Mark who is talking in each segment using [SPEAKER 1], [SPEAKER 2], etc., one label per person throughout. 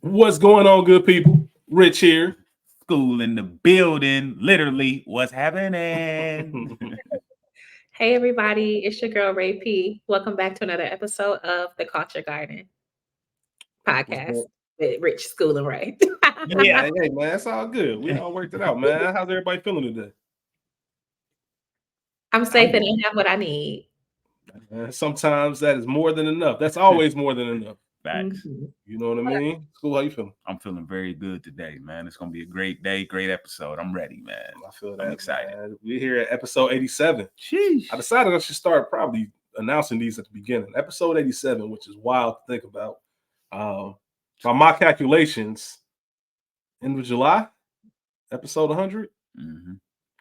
[SPEAKER 1] What's going on, good people? Rich here.
[SPEAKER 2] School in the building. Literally, what's happening?
[SPEAKER 3] Hey everybody, it's your girl Ray P. Welcome back to another episode of the Culture Garden podcast with Rich School and Ray.
[SPEAKER 1] Yeah, hey man, it's all good. We all worked it out, man. How's everybody feeling today?
[SPEAKER 3] I'm safe and I have what I need.
[SPEAKER 1] Sometimes that is more than enough. That's always more than enough.
[SPEAKER 2] Facts.
[SPEAKER 1] You know what I mean? School, how you feeling?
[SPEAKER 2] I'm feeling very good today, man. It's gonna be a great day, great episode. I'm ready, man.
[SPEAKER 1] I feel that.
[SPEAKER 2] I'm excited.
[SPEAKER 1] Man. We're here at episode 87.
[SPEAKER 2] Sheesh.
[SPEAKER 1] I decided I should start probably announcing these at the beginning. Episode 87, which is wild to think about. By my calculations, end of July, episode 100.
[SPEAKER 2] Mm-hmm.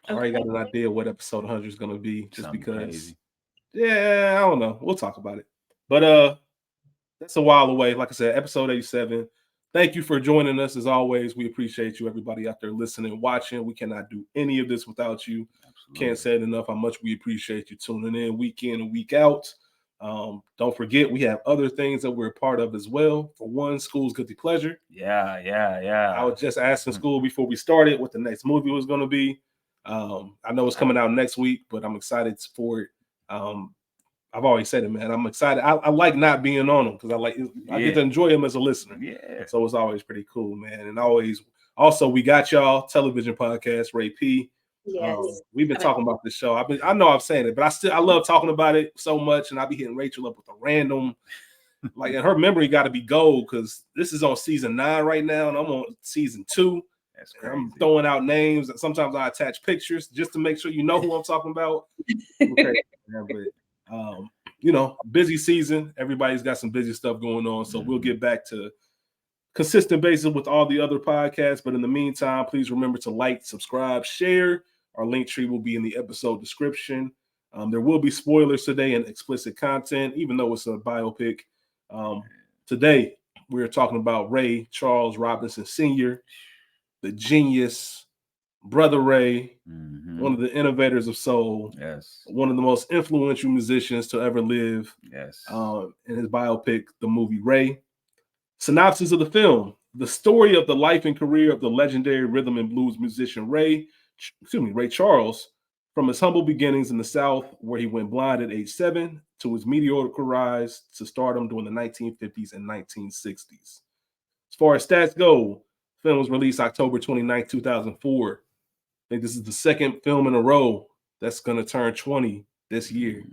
[SPEAKER 1] I already got an idea what episode 100 is going to be, just
[SPEAKER 2] Something
[SPEAKER 1] because.
[SPEAKER 2] crazy.
[SPEAKER 1] Yeah, I don't know. We'll talk about it. But that's a while away. Like I said, episode 87. Thank you for joining us. As always, we appreciate you, everybody out there listening, watching. We cannot do any of this without you.
[SPEAKER 2] Absolutely.
[SPEAKER 1] Can't say it enough how much we appreciate you tuning in week in and week out. Don't forget, we have other things that we're a part of as well. For one, School's Guilty Pleasure.
[SPEAKER 2] Yeah.
[SPEAKER 1] I was just asking School before we started what the next movie was going to be. I know it's coming out next week, but I'm excited for it. I've always said it, man. I'm excited. I like not being on them because I get to enjoy them as a listener.
[SPEAKER 2] Yeah.
[SPEAKER 1] So it's always pretty cool, man. And also we got y'all television podcast, Ray P.
[SPEAKER 3] Yes.
[SPEAKER 1] We've been talking about this show. I know I'm saying it, but I love talking about it so much, and I be hitting Rachel up with a random, and her memory got to be gold because this is on season 9 right now, and I'm on season 2.
[SPEAKER 2] That's crazy.
[SPEAKER 1] I'm throwing out names, and sometimes I attach pictures just to make sure you know who I'm talking about. Okay, but busy season. Everybody's got some busy stuff going on, so we'll get back to consistent basis with all the other podcasts. But in the meantime, please remember to like, subscribe, share. Our link tree will be in the episode description. There will be spoilers today and explicit content, even though it's a biopic. Today, we're talking about Ray Charles Robinson Sr., the genius, Brother Ray, one of the innovators of soul,
[SPEAKER 2] yes,
[SPEAKER 1] one of the most influential musicians to ever live.
[SPEAKER 2] Yes.
[SPEAKER 1] In his biopic, the movie Ray. Synopsis of the film: the story of the life and career of the legendary rhythm and blues musician Ray Charles, from his humble beginnings in the South, where he went blind at age 7, to his meteoric rise to stardom during the 1950s and 1960s. As far as stats go, the film was released October 29, 2004. I think this is the second film in a row that's going to turn 20 this year.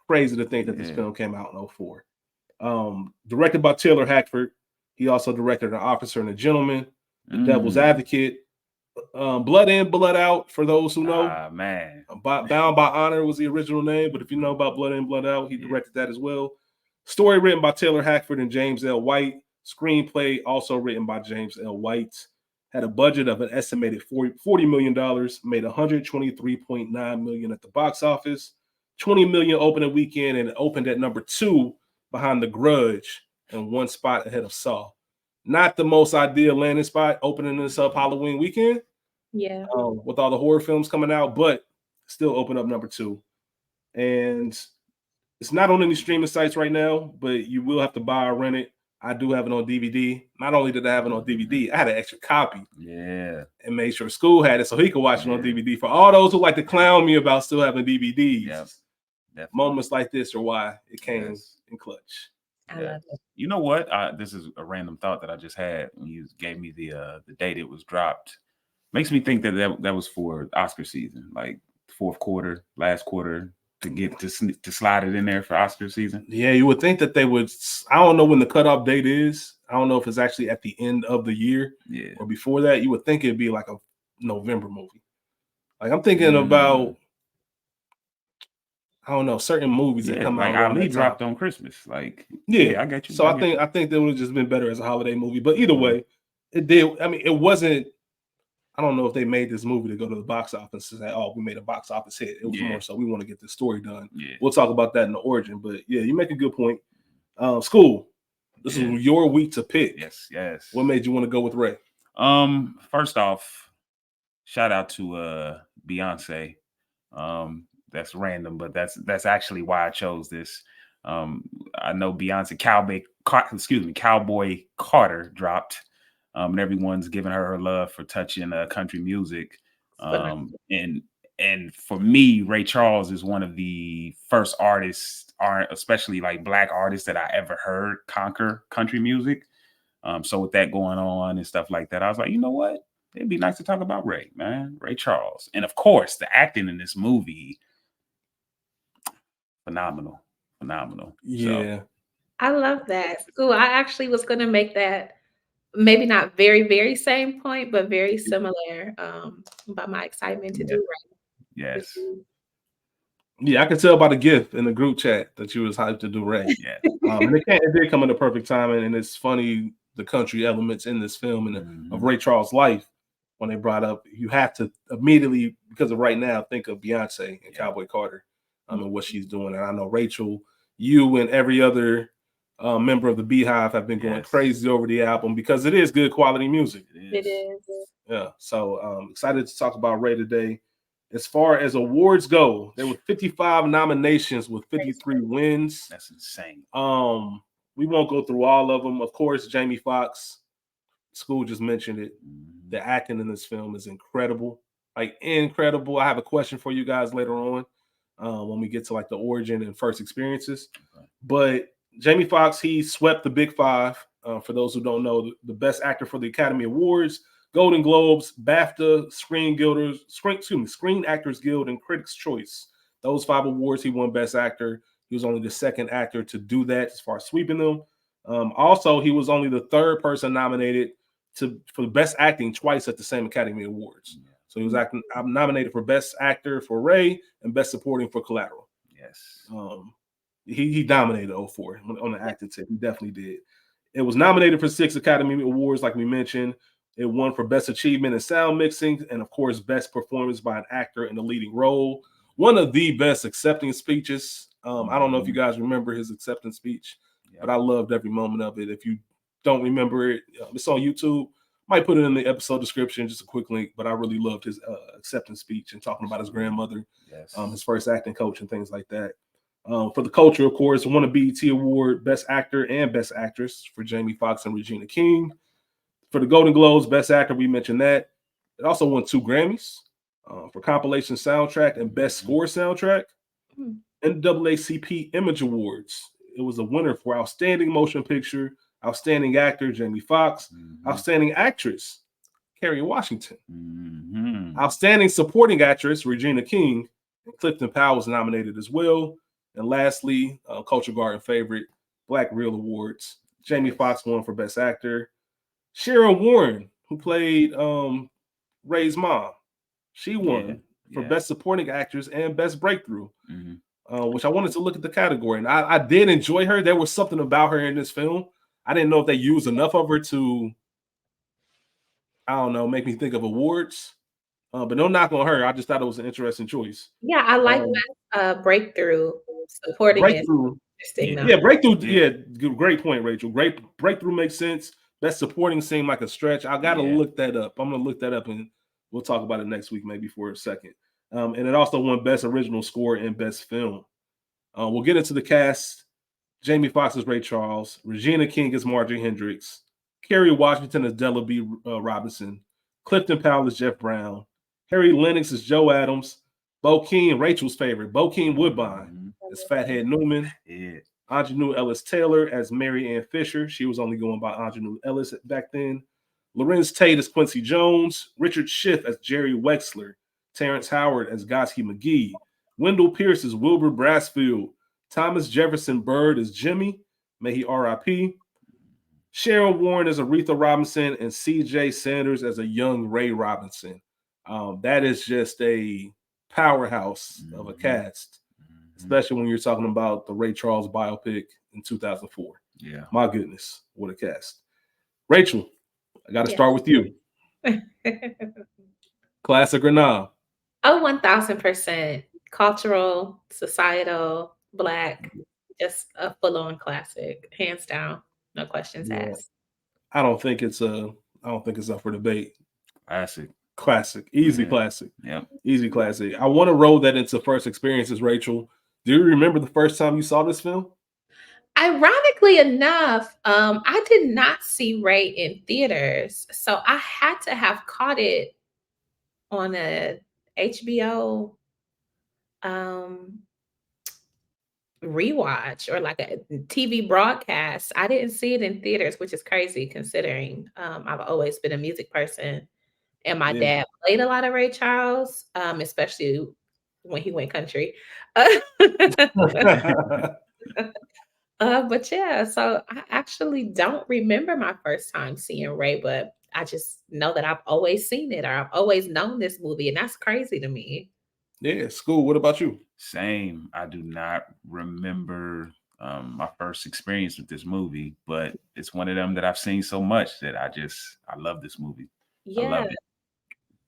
[SPEAKER 1] Crazy to think that this film came out in 2004. Directed by Taylor Hackford. He also directed An Officer and a Gentleman, The Devil's Advocate, Blood In, Blood Out, for those who know.
[SPEAKER 2] Man.
[SPEAKER 1] Bound by Honor was the original name, but if you know about Blood In, Blood Out, he directed that as well. Story written by Taylor Hackford and James L. White. Screenplay also written by James L. White. Had a budget of an estimated $40 million, made $123.9 million at the box office, $20 million opening weekend, and it opened at number 2 behind The Grudge and 1 spot ahead of Saw. Not the most ideal landing spot opening this up Halloween weekend.
[SPEAKER 3] Yeah.
[SPEAKER 1] With all the horror films coming out, but still open up number 2. And it's not on any streaming sites right now, but you will have to buy or rent it. I do have it on DVD. Not only did I have it on DVD, I had an extra copy.
[SPEAKER 2] Yeah.
[SPEAKER 1] And made sure School had it so he could watch it on DVD. For all those who like to clown me about still having DVDs, moments like this are why it came in clutch.
[SPEAKER 3] I love it.
[SPEAKER 2] You know what? This is a random thought that I just had when you gave me the date it was dropped. Makes me think that was for Oscar season, like fourth quarter, last quarter, to get to slide it in there for Oscar season.
[SPEAKER 1] Yeah, you would think that they would. I don't know when the cutoff date is. I don't know if it's actually at the end of the year or before that. You would think it'd be like a November movie. Like I'm thinking about, I don't know, certain movies that come out.
[SPEAKER 2] Like Ali dropped on Christmas. Like I got you.
[SPEAKER 1] So I think that would have just been better as a holiday movie. But either way, it did. I mean, it wasn't. I don't know if they made this movie to go to the box office and say, "Oh, we made a box office hit." It was more so we want to get this story done.
[SPEAKER 2] Yeah.
[SPEAKER 1] We'll talk about that in the origin. But yeah, you make a good point. School. This is your week to pick.
[SPEAKER 2] Yes.
[SPEAKER 1] What made you want to go with Ray?
[SPEAKER 2] First off, shout out to Beyonce. That's random, but that's actually why I chose this. I know Beyonce Cowboy Carter dropped, and everyone's giving her love for touching country music. And for me, Ray Charles is one of the first artists, especially like Black artists, that I ever heard conquer country music. So with that going on and stuff like that, I was like, you know what? It'd be nice to talk about Ray Charles. And of course, the acting in this movie, phenomenal.
[SPEAKER 1] Yeah.
[SPEAKER 3] So, I love that. So I actually was going to make that maybe not very, very same point, but very similar about my excitement to do Ray.
[SPEAKER 2] Yes.
[SPEAKER 1] Yeah, I could tell by the gift in the group chat that you was hyped to do Ray.
[SPEAKER 2] Yeah.
[SPEAKER 1] And it did come in the perfect timing, and it's funny the country elements in this film and of Ray Charles' life. When they brought up, you have to immediately, because of right now, think of Beyonce and Cowboy Carter, and what she's doing. And I know Rachel, you and every other member of the Beehive have been going crazy over the album because it is good quality music.
[SPEAKER 3] It is.
[SPEAKER 1] Yeah. So excited to talk about Ray today. As far as awards go, there were 55 nominations with 53 wins.
[SPEAKER 2] That's insane.
[SPEAKER 1] We won't go through all of them. Of course, Jamie Foxx, School just mentioned it. The acting in this film is incredible. Like, incredible. I have a question for you guys later on when we get to like the origin and first experiences. Okay. But Jamie Foxx, he swept the Big Five. For those who don't know, the best actor for the Academy Awards, Golden Globes, BAFTA, Screen Actors Guild, and Critics' Choice. Those 5 awards, he won Best Actor. He was only the second actor to do that as far as sweeping them. Also, he was only the 3rd person nominated for the Best Acting twice at the same Academy Awards. So he was nominated for Best Actor for Ray and Best Supporting for Collateral.
[SPEAKER 2] Yes.
[SPEAKER 1] He dominated 04 on the acting tip. He definitely did. It was nominated for 6 Academy Awards, like we mentioned. It won for Best Achievement in Sound Mixing and, of course, Best Performance by an Actor in a Leading Role. One of the best acceptance speeches. I don't know if you guys remember his acceptance speech, but I loved every moment of it. If you don't remember it, it's on YouTube. Might put it in the episode description, just a quick link, but I really loved his acceptance speech and talking about his grandmother, his first acting coach and things like that. For the culture, of course, won a BET Award, Best Actor and Best Actress for Jamie Foxx and Regina King. For the Golden Globes, Best Actor, we mentioned that. It also won 2 Grammys for Compilation Soundtrack and Best Score Soundtrack. NAACP Image Awards. It was a winner for Outstanding Motion Picture, Outstanding Actor, Jamie Foxx, Outstanding Actress, Kerry Washington, Outstanding Supporting Actress, Regina King, and Clifton Powell was nominated as well. And lastly, Culture Garden favorite, Black Reel Awards. Jamie Foxx won for Best Actor. Sharon Warren, who played Ray's mom, she won for Best Supporting Actress and Best Breakthrough, which I wanted to look at the category. And I did enjoy her. There was something about her in this film. I didn't know if they used enough of her to, I don't know, make me think of awards. But no knock on her. I just thought it was an interesting choice.
[SPEAKER 3] Yeah, I like that Breakthrough supporting
[SPEAKER 1] Breakthrough.
[SPEAKER 3] Interesting.
[SPEAKER 1] Breakthrough. Yeah, great point, Rachel. Great Breakthrough makes sense. Best Supporting seemed like a stretch. I got to look that up. I'm going to look that up, and we'll talk about it next week maybe for a second. And it also won Best Original Score and Best Film. We'll get into the cast. Jamie Foxx is Ray Charles. Regina King is Marjorie Hendricks. Kerry Washington is Della B. Robinson. Clifton Powell is Jeff Brown. Harry Lennox is Joe Adams. Bokeem, Rachel's favorite, Bokeem Woodbine is Fathead Newman. Ingenue Ellis Taylor as Mary Ann Fisher. She was only going by Ingenue Ellis back then. Lorenz Tate as Quincy Jones. Richard Schiff as Jerry Wexler. Terrence Howard as Gosky McGee. Wendell Pierce as Wilbur Brassfield. Thomas Jefferson Bird as Jimmy. May he R.I.P. Sharon Warren as Aretha Robinson and C.J. Sanders as a young Ray Robinson. That is just a powerhouse of a cast, especially when you're talking about the Ray Charles biopic in 2004.
[SPEAKER 2] Yeah.
[SPEAKER 1] My goodness, what a cast. Rachel, I got to start with you. Classic or nah?
[SPEAKER 3] Oh, 1000%. Cultural, societal, Black, just a full-on classic, hands down, no questions asked.
[SPEAKER 1] I don't think it's up for debate.
[SPEAKER 2] Classic,
[SPEAKER 1] easy classic.
[SPEAKER 2] Yeah,
[SPEAKER 1] easy classic. I want to roll that into first experiences. Rachel, do you remember the first time you saw this film?
[SPEAKER 3] Ironically enough, I did not see Ray in theaters, so I had to have caught it on a HBO um rewatch or like a TV broadcast. I didn't see it in theaters, which is crazy considering I've always been a music person and my
[SPEAKER 1] Yeah.
[SPEAKER 3] dad played a lot of Ray Charles, especially when he went country. But yeah, so I actually don't remember my first time seeing Ray, but I just know that I've always seen it or I've always known this movie, and that's crazy to me.
[SPEAKER 1] Yeah, school. What about you?
[SPEAKER 2] Same. I do not remember my first experience with this movie, but it's one of them that I've seen so much that I love this movie. I
[SPEAKER 3] Yeah.
[SPEAKER 2] love it.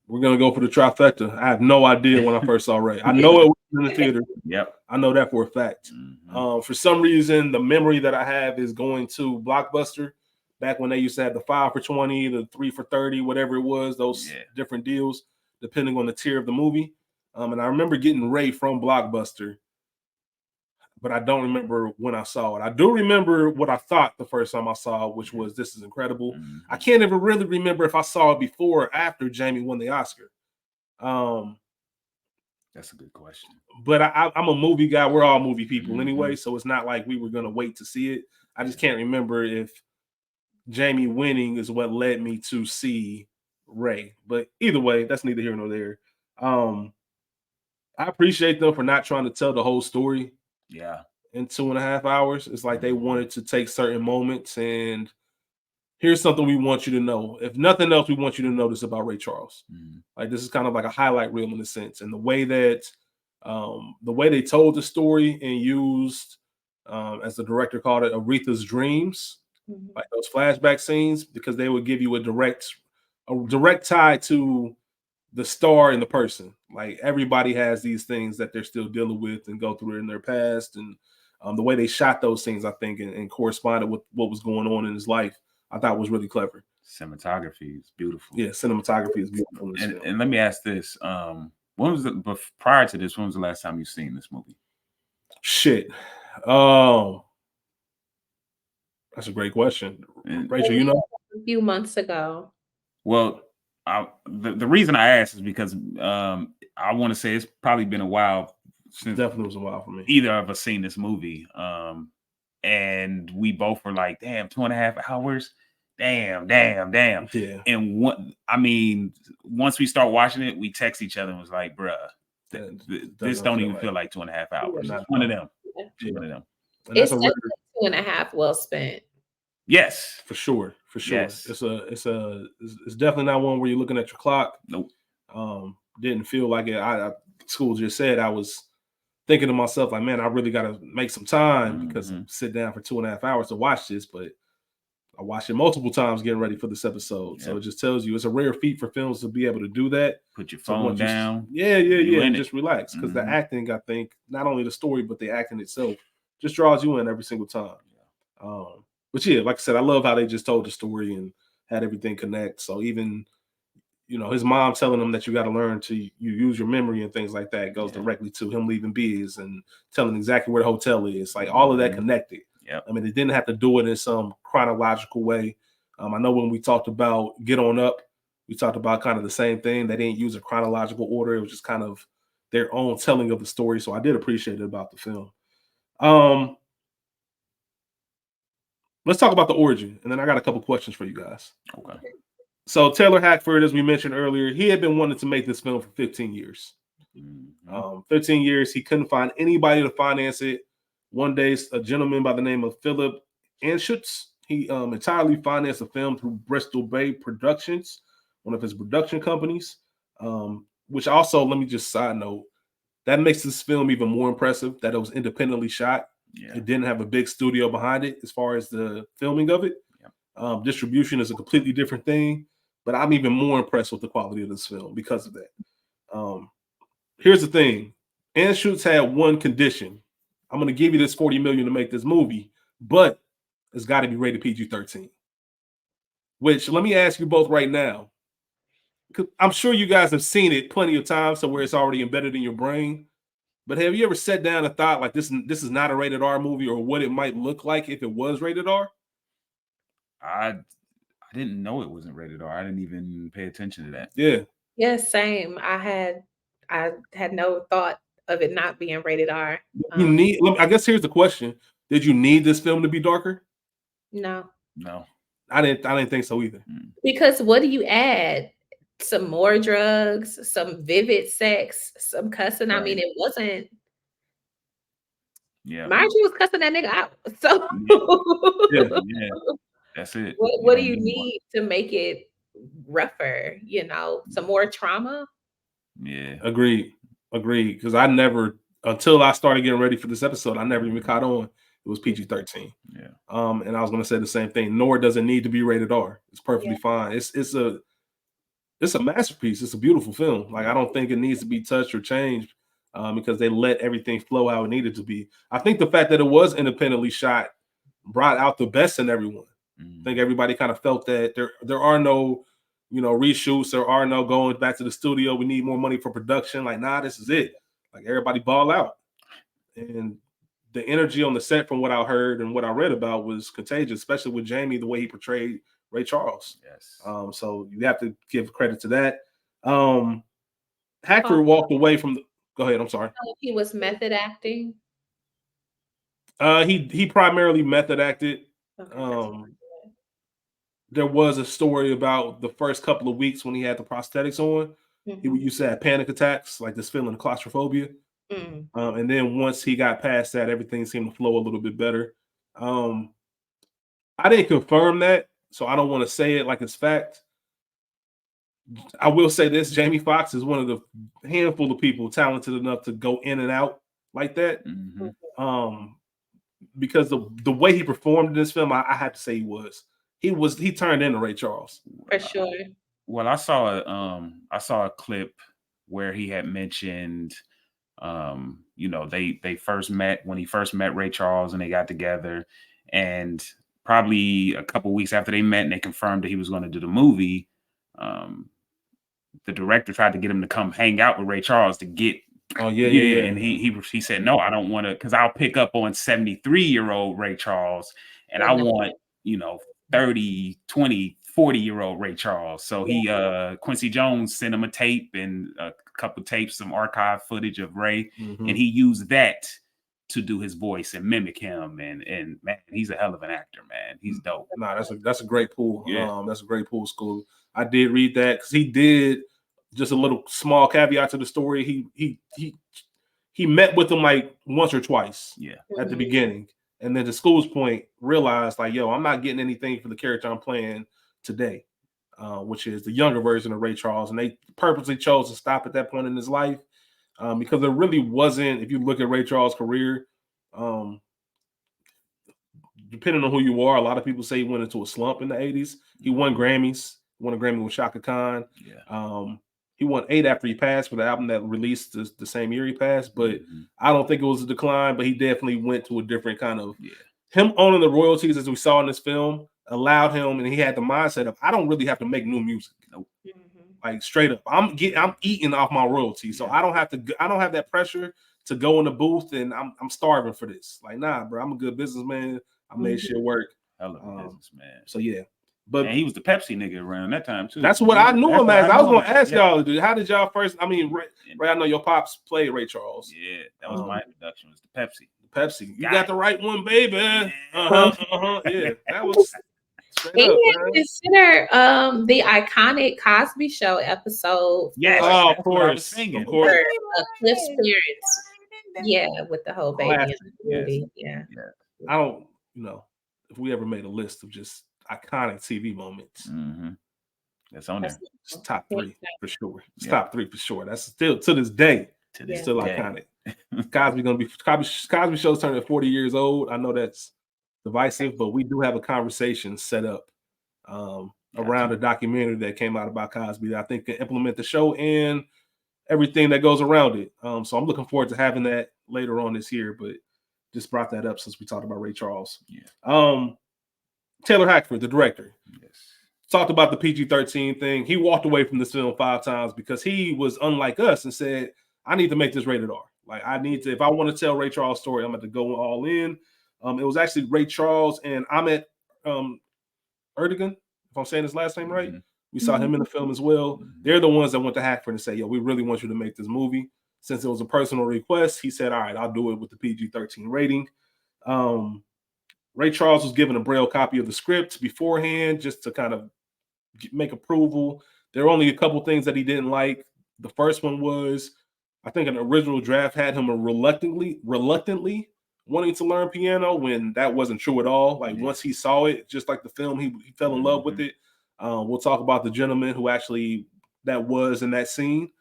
[SPEAKER 1] We're gonna go for the trifecta. I have no idea when I first saw Ray. I know it was in the theater.
[SPEAKER 2] Yep.
[SPEAKER 1] I know that for a fact. For some reason, the memory that I have is going to Blockbuster back when they used to have the 5 for 20, the 3 for 30, whatever it was, those different deals, depending on the tier of the movie. And I remember getting Ray from Blockbuster, but I don't remember when I saw it. I do remember what I thought the first time I saw it, which was this is incredible. I can't even really remember if I saw it before or after Jamie won the Oscar.
[SPEAKER 2] That's a good question.
[SPEAKER 1] But I'm a movie guy. We're all movie people anyway, so it's not like we were gonna wait to see it. I just can't remember if Jamie winning is what led me to see Ray. But either way, that's neither here nor there. I appreciate them for not trying to tell the whole story.
[SPEAKER 2] Yeah.
[SPEAKER 1] In 2.5 hours. It's like they wanted to take certain moments and here's something we want you to know. If nothing else, we want you to know this about Ray Charles. Like this is kind of like a highlight reel in a sense. And the way that they told the story and used as the director called it, Aretha's dreams, like those flashback scenes, because they would give you a direct tie to the star and the person. Like everybody has these things that they're still dealing with and go through it in their past. And the way they shot those scenes, I think, and corresponded with what was going on in his life, I thought was really clever.
[SPEAKER 2] Cinematography is beautiful.
[SPEAKER 1] Yeah, cinematography is beautiful.
[SPEAKER 2] And let me ask this: when was prior to this? When was the last time you seen this movie?
[SPEAKER 1] Shit. That's a great question, Rachel. You know,
[SPEAKER 3] a few months ago.
[SPEAKER 2] Well, the reason I asked is because I want to say it's probably been a while since
[SPEAKER 1] definitely was a while for me.
[SPEAKER 2] Either of us seen this movie, and we both were like, "Damn, 2.5 hours." Damn.
[SPEAKER 1] Yeah.
[SPEAKER 2] And once we start watching it, we text each other and was like, bruh, this don't even feel like 2.5 hours.
[SPEAKER 1] Yeah,
[SPEAKER 2] one of them.
[SPEAKER 1] Yeah.
[SPEAKER 2] One of them.
[SPEAKER 1] And
[SPEAKER 3] it's definitely 2.5 well spent.
[SPEAKER 2] Yes.
[SPEAKER 1] For sure.
[SPEAKER 2] Yes.
[SPEAKER 1] It's definitely not one where you're looking at your clock.
[SPEAKER 2] Nope.
[SPEAKER 1] Didn't feel like it. School just said I was thinking to myself, like, man, I really got to make some time because sit down for 2.5 hours to watch this. But I watched it multiple times getting ready for this episode. Yep. So it just tells you it's a rare feat for films to be able to do that.
[SPEAKER 2] Put your phone down.
[SPEAKER 1] And just relax. Because the acting, I think, not only the story, but the acting itself just draws you in every single time. But yeah, like I said, I love how they just told the story and had everything connect. So even, his mom telling him that you got to learn to you use your memory and things like that goes directly to him leaving Biz and telling exactly where the hotel is. Like all of that connected.
[SPEAKER 2] Yep.
[SPEAKER 1] I mean, they didn't have to do it in some chronological way. I know when we talked about Get On Up, we talked about kind of the same thing. They didn't use a chronological order. It was just kind of their own telling of the story. So I did appreciate it about the film. Let's talk about the origin. And then I got a couple questions for you guys.
[SPEAKER 2] Okay.
[SPEAKER 1] So Taylor Hackford, as we mentioned earlier, he had been wanting to make this film for 15 years. 15 years. He couldn't find anybody to finance it. One day, a gentleman by the name of Philip Anschutz, he entirely financed the film through Bristol Bay Productions, one of his production companies, which also, let me just side note, that makes this film even more impressive that it was independently shot. Yeah. It didn't have a big studio behind it as far as the filming of it. Yeah. Distribution is a completely different thing, but I'm even more impressed with the quality of this film because of that. Here's the thing. Anschutz had one condition. I'm going to give you this $40 million to make this movie, but it's got to be rated PG-13. Which, let me ask you both right now. I'm sure you guys have seen it plenty of times, so where it's already embedded in your brain. But have you ever sat down and thought like this is not a rated R movie, or what it might look like if it was rated R?
[SPEAKER 2] I didn't know it wasn't rated R. I didn't even pay attention to that.
[SPEAKER 1] Yeah.
[SPEAKER 3] Yeah, same. I had no thought of it not being rated R.
[SPEAKER 1] I guess here's the question: did you need this film to be darker?
[SPEAKER 3] No.
[SPEAKER 1] I didn't think so either.
[SPEAKER 3] Because what do you add? Some more drugs, some vivid sex, some cussing. Right. I mean, it wasn't.
[SPEAKER 2] Yeah.
[SPEAKER 3] Marjorie was cussing that nigga out. So
[SPEAKER 2] yeah. That's it.
[SPEAKER 3] What do you need to make it rougher? Some more trauma?
[SPEAKER 2] Yeah.
[SPEAKER 1] Agreed. Because I never, until I started getting ready for this episode, I never even caught on. It was PG-13.
[SPEAKER 2] Yeah.
[SPEAKER 1] And I was going to say the same thing. Nor does it need to be rated R. It's perfectly fine. It's a masterpiece. It's a beautiful film. Like, I don't think it needs to be touched or changed because they let everything flow how it needed to be. I think the fact that it was independently shot brought out the best in everyone. I think everybody kind of felt that there are no, reshoots. There are no going back to the studio. We need more money for production. Like, nah, this is it. Like, everybody ball out. And the energy on the set, from what I heard and what I read about, was contagious, especially with Jamie, the way he portrayed Ray Charles.
[SPEAKER 2] Yes.
[SPEAKER 1] So you have to give credit to that. Hackford walked away from the. Go ahead. I'm sorry.
[SPEAKER 3] He was method acting.
[SPEAKER 1] He primarily method acted. Okay, there was a story about the first couple of weeks when he had the prosthetics on. He used to have panic attacks, like this feeling of claustrophobia. And then once he got past that, everything seemed to flow a little bit better. I didn't confirm that, so I don't want to say it like it's fact. I will say this: Jamie Foxx is one of the handful of people talented enough to go in and out like that. Because the way he performed in this film, I have to say he turned into Ray Charles
[SPEAKER 3] for sure.
[SPEAKER 2] Well, I saw a clip where he had mentioned, they first met when he first met Ray Charles, and they got together, and probably a couple weeks after they met and they confirmed that he was going to do the movie, the director tried to get him to come hang out with Ray Charles to get.
[SPEAKER 1] Oh yeah.
[SPEAKER 2] And he said, no, I don't want to, because I'll pick up on 73-year-old Ray Charles, and I want 30, 20, 40-year-old Ray Charles. So he Quincy Jones sent him a tape and a couple tapes, some archive footage of Ray, and he used that to do his voice and mimic him. And man, he's a hell of an actor, man. He's dope.
[SPEAKER 1] Nah, that's a great pool.
[SPEAKER 2] Yeah.
[SPEAKER 1] That's a great pool, School. I did read that because he did. Just a little small caveat to the story. He met with him like once or twice.
[SPEAKER 2] Yeah.
[SPEAKER 1] At the beginning, and then to School's point, realized like, yo, I'm not getting anything for the character I'm playing today, which is the younger version of Ray Charles, and they purposely chose to stop at that point in his life because there really wasn't. If you look at Ray Charles' career, depending on who you are, a lot of people say he went into a slump in the '80s. He won Grammys. Won a Grammy with Shaka Khan.
[SPEAKER 2] Yeah.
[SPEAKER 1] He won 8 after he passed for the album that released the same year he passed. But I don't think it was a decline, but he definitely went to a different kind of him owning the royalties, as we saw in this film, allowed him, and he had the mindset of, I don't really have to make new music.
[SPEAKER 2] Nope.
[SPEAKER 1] Like straight up. I'm eating off my royalties. So I don't have that pressure to go in the booth and I'm starving for this. Like, nah, bro, I'm a good businessman. I made shit work.
[SPEAKER 2] Hell of a businessman.
[SPEAKER 1] So yeah. But
[SPEAKER 2] he was the Pepsi nigga around that time too.
[SPEAKER 1] That's what I knew him as. I was going to ask y'all, dude, how did y'all first? I mean, Ray, I know your pops played Ray Charles.
[SPEAKER 2] Yeah, that was my introduction. Was the Pepsi.
[SPEAKER 1] Pepsi, you got the right one, baby. Yeah, that was.
[SPEAKER 3] And consider the iconic Cosby Show episode.
[SPEAKER 2] Yes,
[SPEAKER 1] of course.
[SPEAKER 2] Singing.
[SPEAKER 1] Of course.
[SPEAKER 3] Cliff's parents. Yeah, with the whole baby. Yeah.
[SPEAKER 1] I don't, if we ever made a list of just iconic TV moments.
[SPEAKER 2] That's on there.
[SPEAKER 1] It's top 3 for sure. It's top 3 for sure. That's still to this day. Still iconic. Cosby Show's turning 40 years old. I know that's divisive, but we do have a conversation set up around a documentary that came out about Cosby that I think can implement the show and everything that goes around it. So I'm looking forward to having that later on this year, but just brought that up since we talked about Ray Charles. Taylor Hackford, the director, talked about the PG-13 thing. He walked away from this film 5 times because he was unlike us and said, I need to make this rated R. Like I need to, if I want to tell Ray Charles' story, I'm going to go all in. It was actually Ray Charles and Ahmet Erdogan, if I'm saying his last name right. We saw him in the film as well. They're the ones that went to Hackford and say, yo, we really want you to make this movie. Since it was a personal request, he said, all right, I'll do it with the PG-13 rating. Ray Charles was given a Braille copy of the script beforehand just to kind of make approval. There were only a couple things that he didn't like. The first one was, I think an original draft had him reluctantly wanting to learn piano when that wasn't true at all. Like once he saw it, just like the film, he fell in love with it. We'll talk about the gentleman who actually that was in that scene.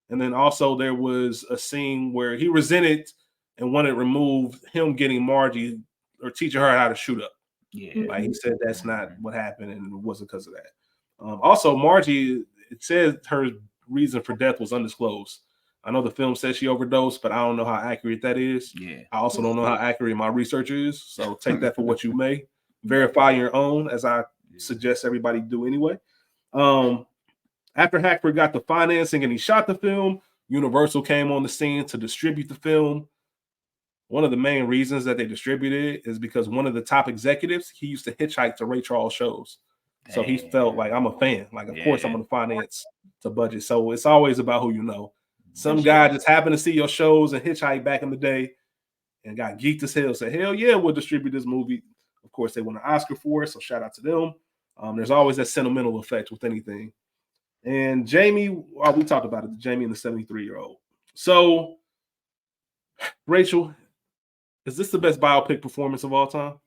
[SPEAKER 1] And then also there was a scene where he resented and wanted removed him getting Margie or teaching her how to shoot up.
[SPEAKER 2] Yeah.
[SPEAKER 1] Like he said, that's not what happened and it wasn't because of that. Also, Margie, it says her reason for death was undisclosed. I know the film says she overdosed, but I don't know how accurate that is.
[SPEAKER 2] Yeah.
[SPEAKER 1] I also don't know how accurate my research is. So take that for what you may. Verify your own, as I suggest everybody do anyway. After Hackford got the financing and he shot the film, Universal came on the scene to distribute the film. One of the main reasons that they distributed it is because one of the top executives, he used to hitchhike to Ray Charles shows. So he felt like, I'm a fan. Like, of course, I'm going to finance the budget. So it's always about who you know. Some guy just happened to see your shows and hitchhike back in the day and got geeked as hell. Said, hell yeah, we'll distribute this movie. Of course, they won an Oscar for it. So shout out to them. There's always that sentimental effect with anything. And Jamie, we talked about it, Jamie and the 73-year-old. So, Rachel, is this the best biopic performance of all time?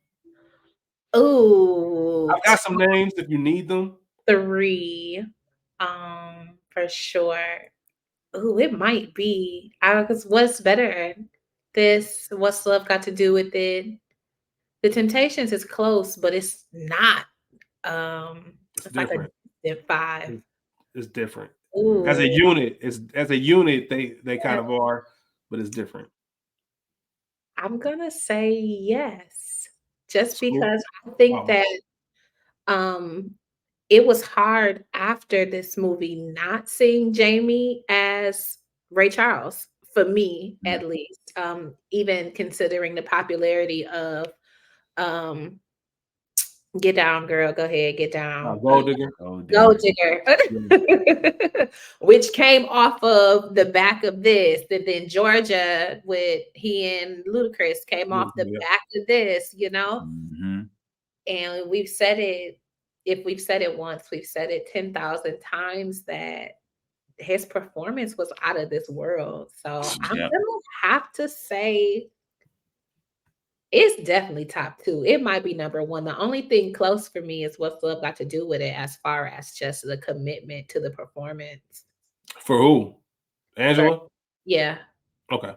[SPEAKER 3] Oh,
[SPEAKER 1] I've got some names if you need them.
[SPEAKER 3] 3, for sure. Oh, it might be. Because what's better? What's love got to do with it? The Temptations is close, but it's not.
[SPEAKER 1] It's
[SPEAKER 3] different. Like a 5.
[SPEAKER 1] It's different.
[SPEAKER 3] Ooh.
[SPEAKER 1] As a unit, they kind of are, but it's different.
[SPEAKER 3] I'm gonna say yes, just because I think that it was hard after this movie not seeing Jamie as Ray Charles, for me at least. Even considering the popularity of Get Down, Girl, Go Ahead, Get Down.
[SPEAKER 1] Gold Digger.
[SPEAKER 3] Gold Digger. Which came off of the back of this. And then Georgia with he and Ludacris came off the back of this, you know? And we've said it, if we've said it once, we've said it 10,000 times that his performance was out of this world. So I'm gonna have to say it's definitely top 2. It might be number 1. The only thing close for me is What's Love Got to Do with It, as far as just the commitment to the performance.
[SPEAKER 1] For who? Angela?
[SPEAKER 3] Yeah.
[SPEAKER 1] Okay.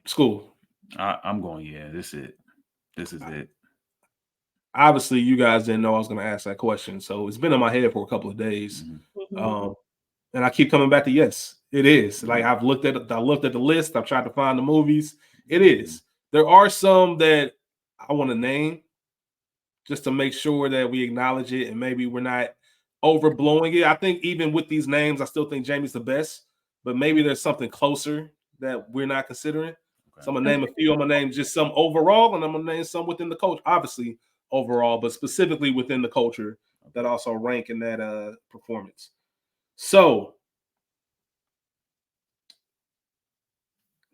[SPEAKER 1] School.
[SPEAKER 2] I'm going, this is it.
[SPEAKER 1] Obviously, you guys didn't know I was going to ask that question, so it's been in my head for a couple of days. And I keep coming back to yes, it is. Like I looked at the list, I've tried to find the movies. It is. There are some that I want to name just to make sure that we acknowledge it and maybe we're not overblowing it. I think even with these names, I still think Jamie's the best, but maybe there's something closer that we're not considering. So I'm gonna name a few. I'm gonna name just some overall, and I'm gonna name some within the culture. Obviously overall, but specifically within the culture that also rank in that performance. So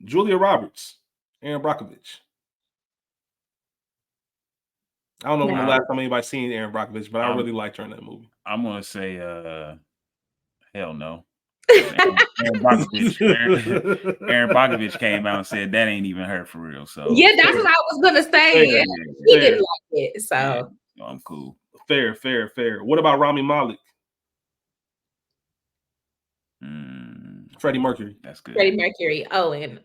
[SPEAKER 1] Julia Roberts, Aaron Brockovich. I don't know when the last time anybody seen Aaron Brockovich, but I really liked her in that movie.
[SPEAKER 2] I'm gonna say hell no. Aaron Brockovich came out and said that ain't even her for real. So
[SPEAKER 3] yeah, that's what I was gonna say. He didn't like it, so
[SPEAKER 2] I'm cool.
[SPEAKER 1] Fair. What about Rami Malek? Freddie Mercury.
[SPEAKER 2] That's good.
[SPEAKER 3] Freddie Mercury. Oh, and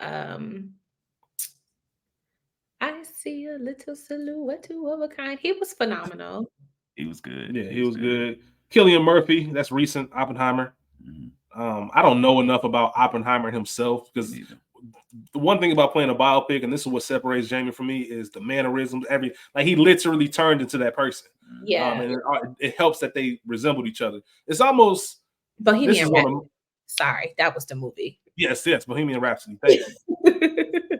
[SPEAKER 3] I see a little silhouette of a kind. He was phenomenal.
[SPEAKER 2] He was good.
[SPEAKER 1] Yeah, he was good. Cillian Murphy. That's recent. Oppenheimer. I don't know enough about Oppenheimer himself because the one thing about playing a biopic, and this is what separates Jamie from me, is the mannerisms. He literally turned into that person.
[SPEAKER 3] Yeah,
[SPEAKER 1] and it helps that they resembled each other. It's almost
[SPEAKER 3] Bohemian Rhapsody. Sorry, that was the movie.
[SPEAKER 1] Yes, Bohemian Rhapsody. Thank you.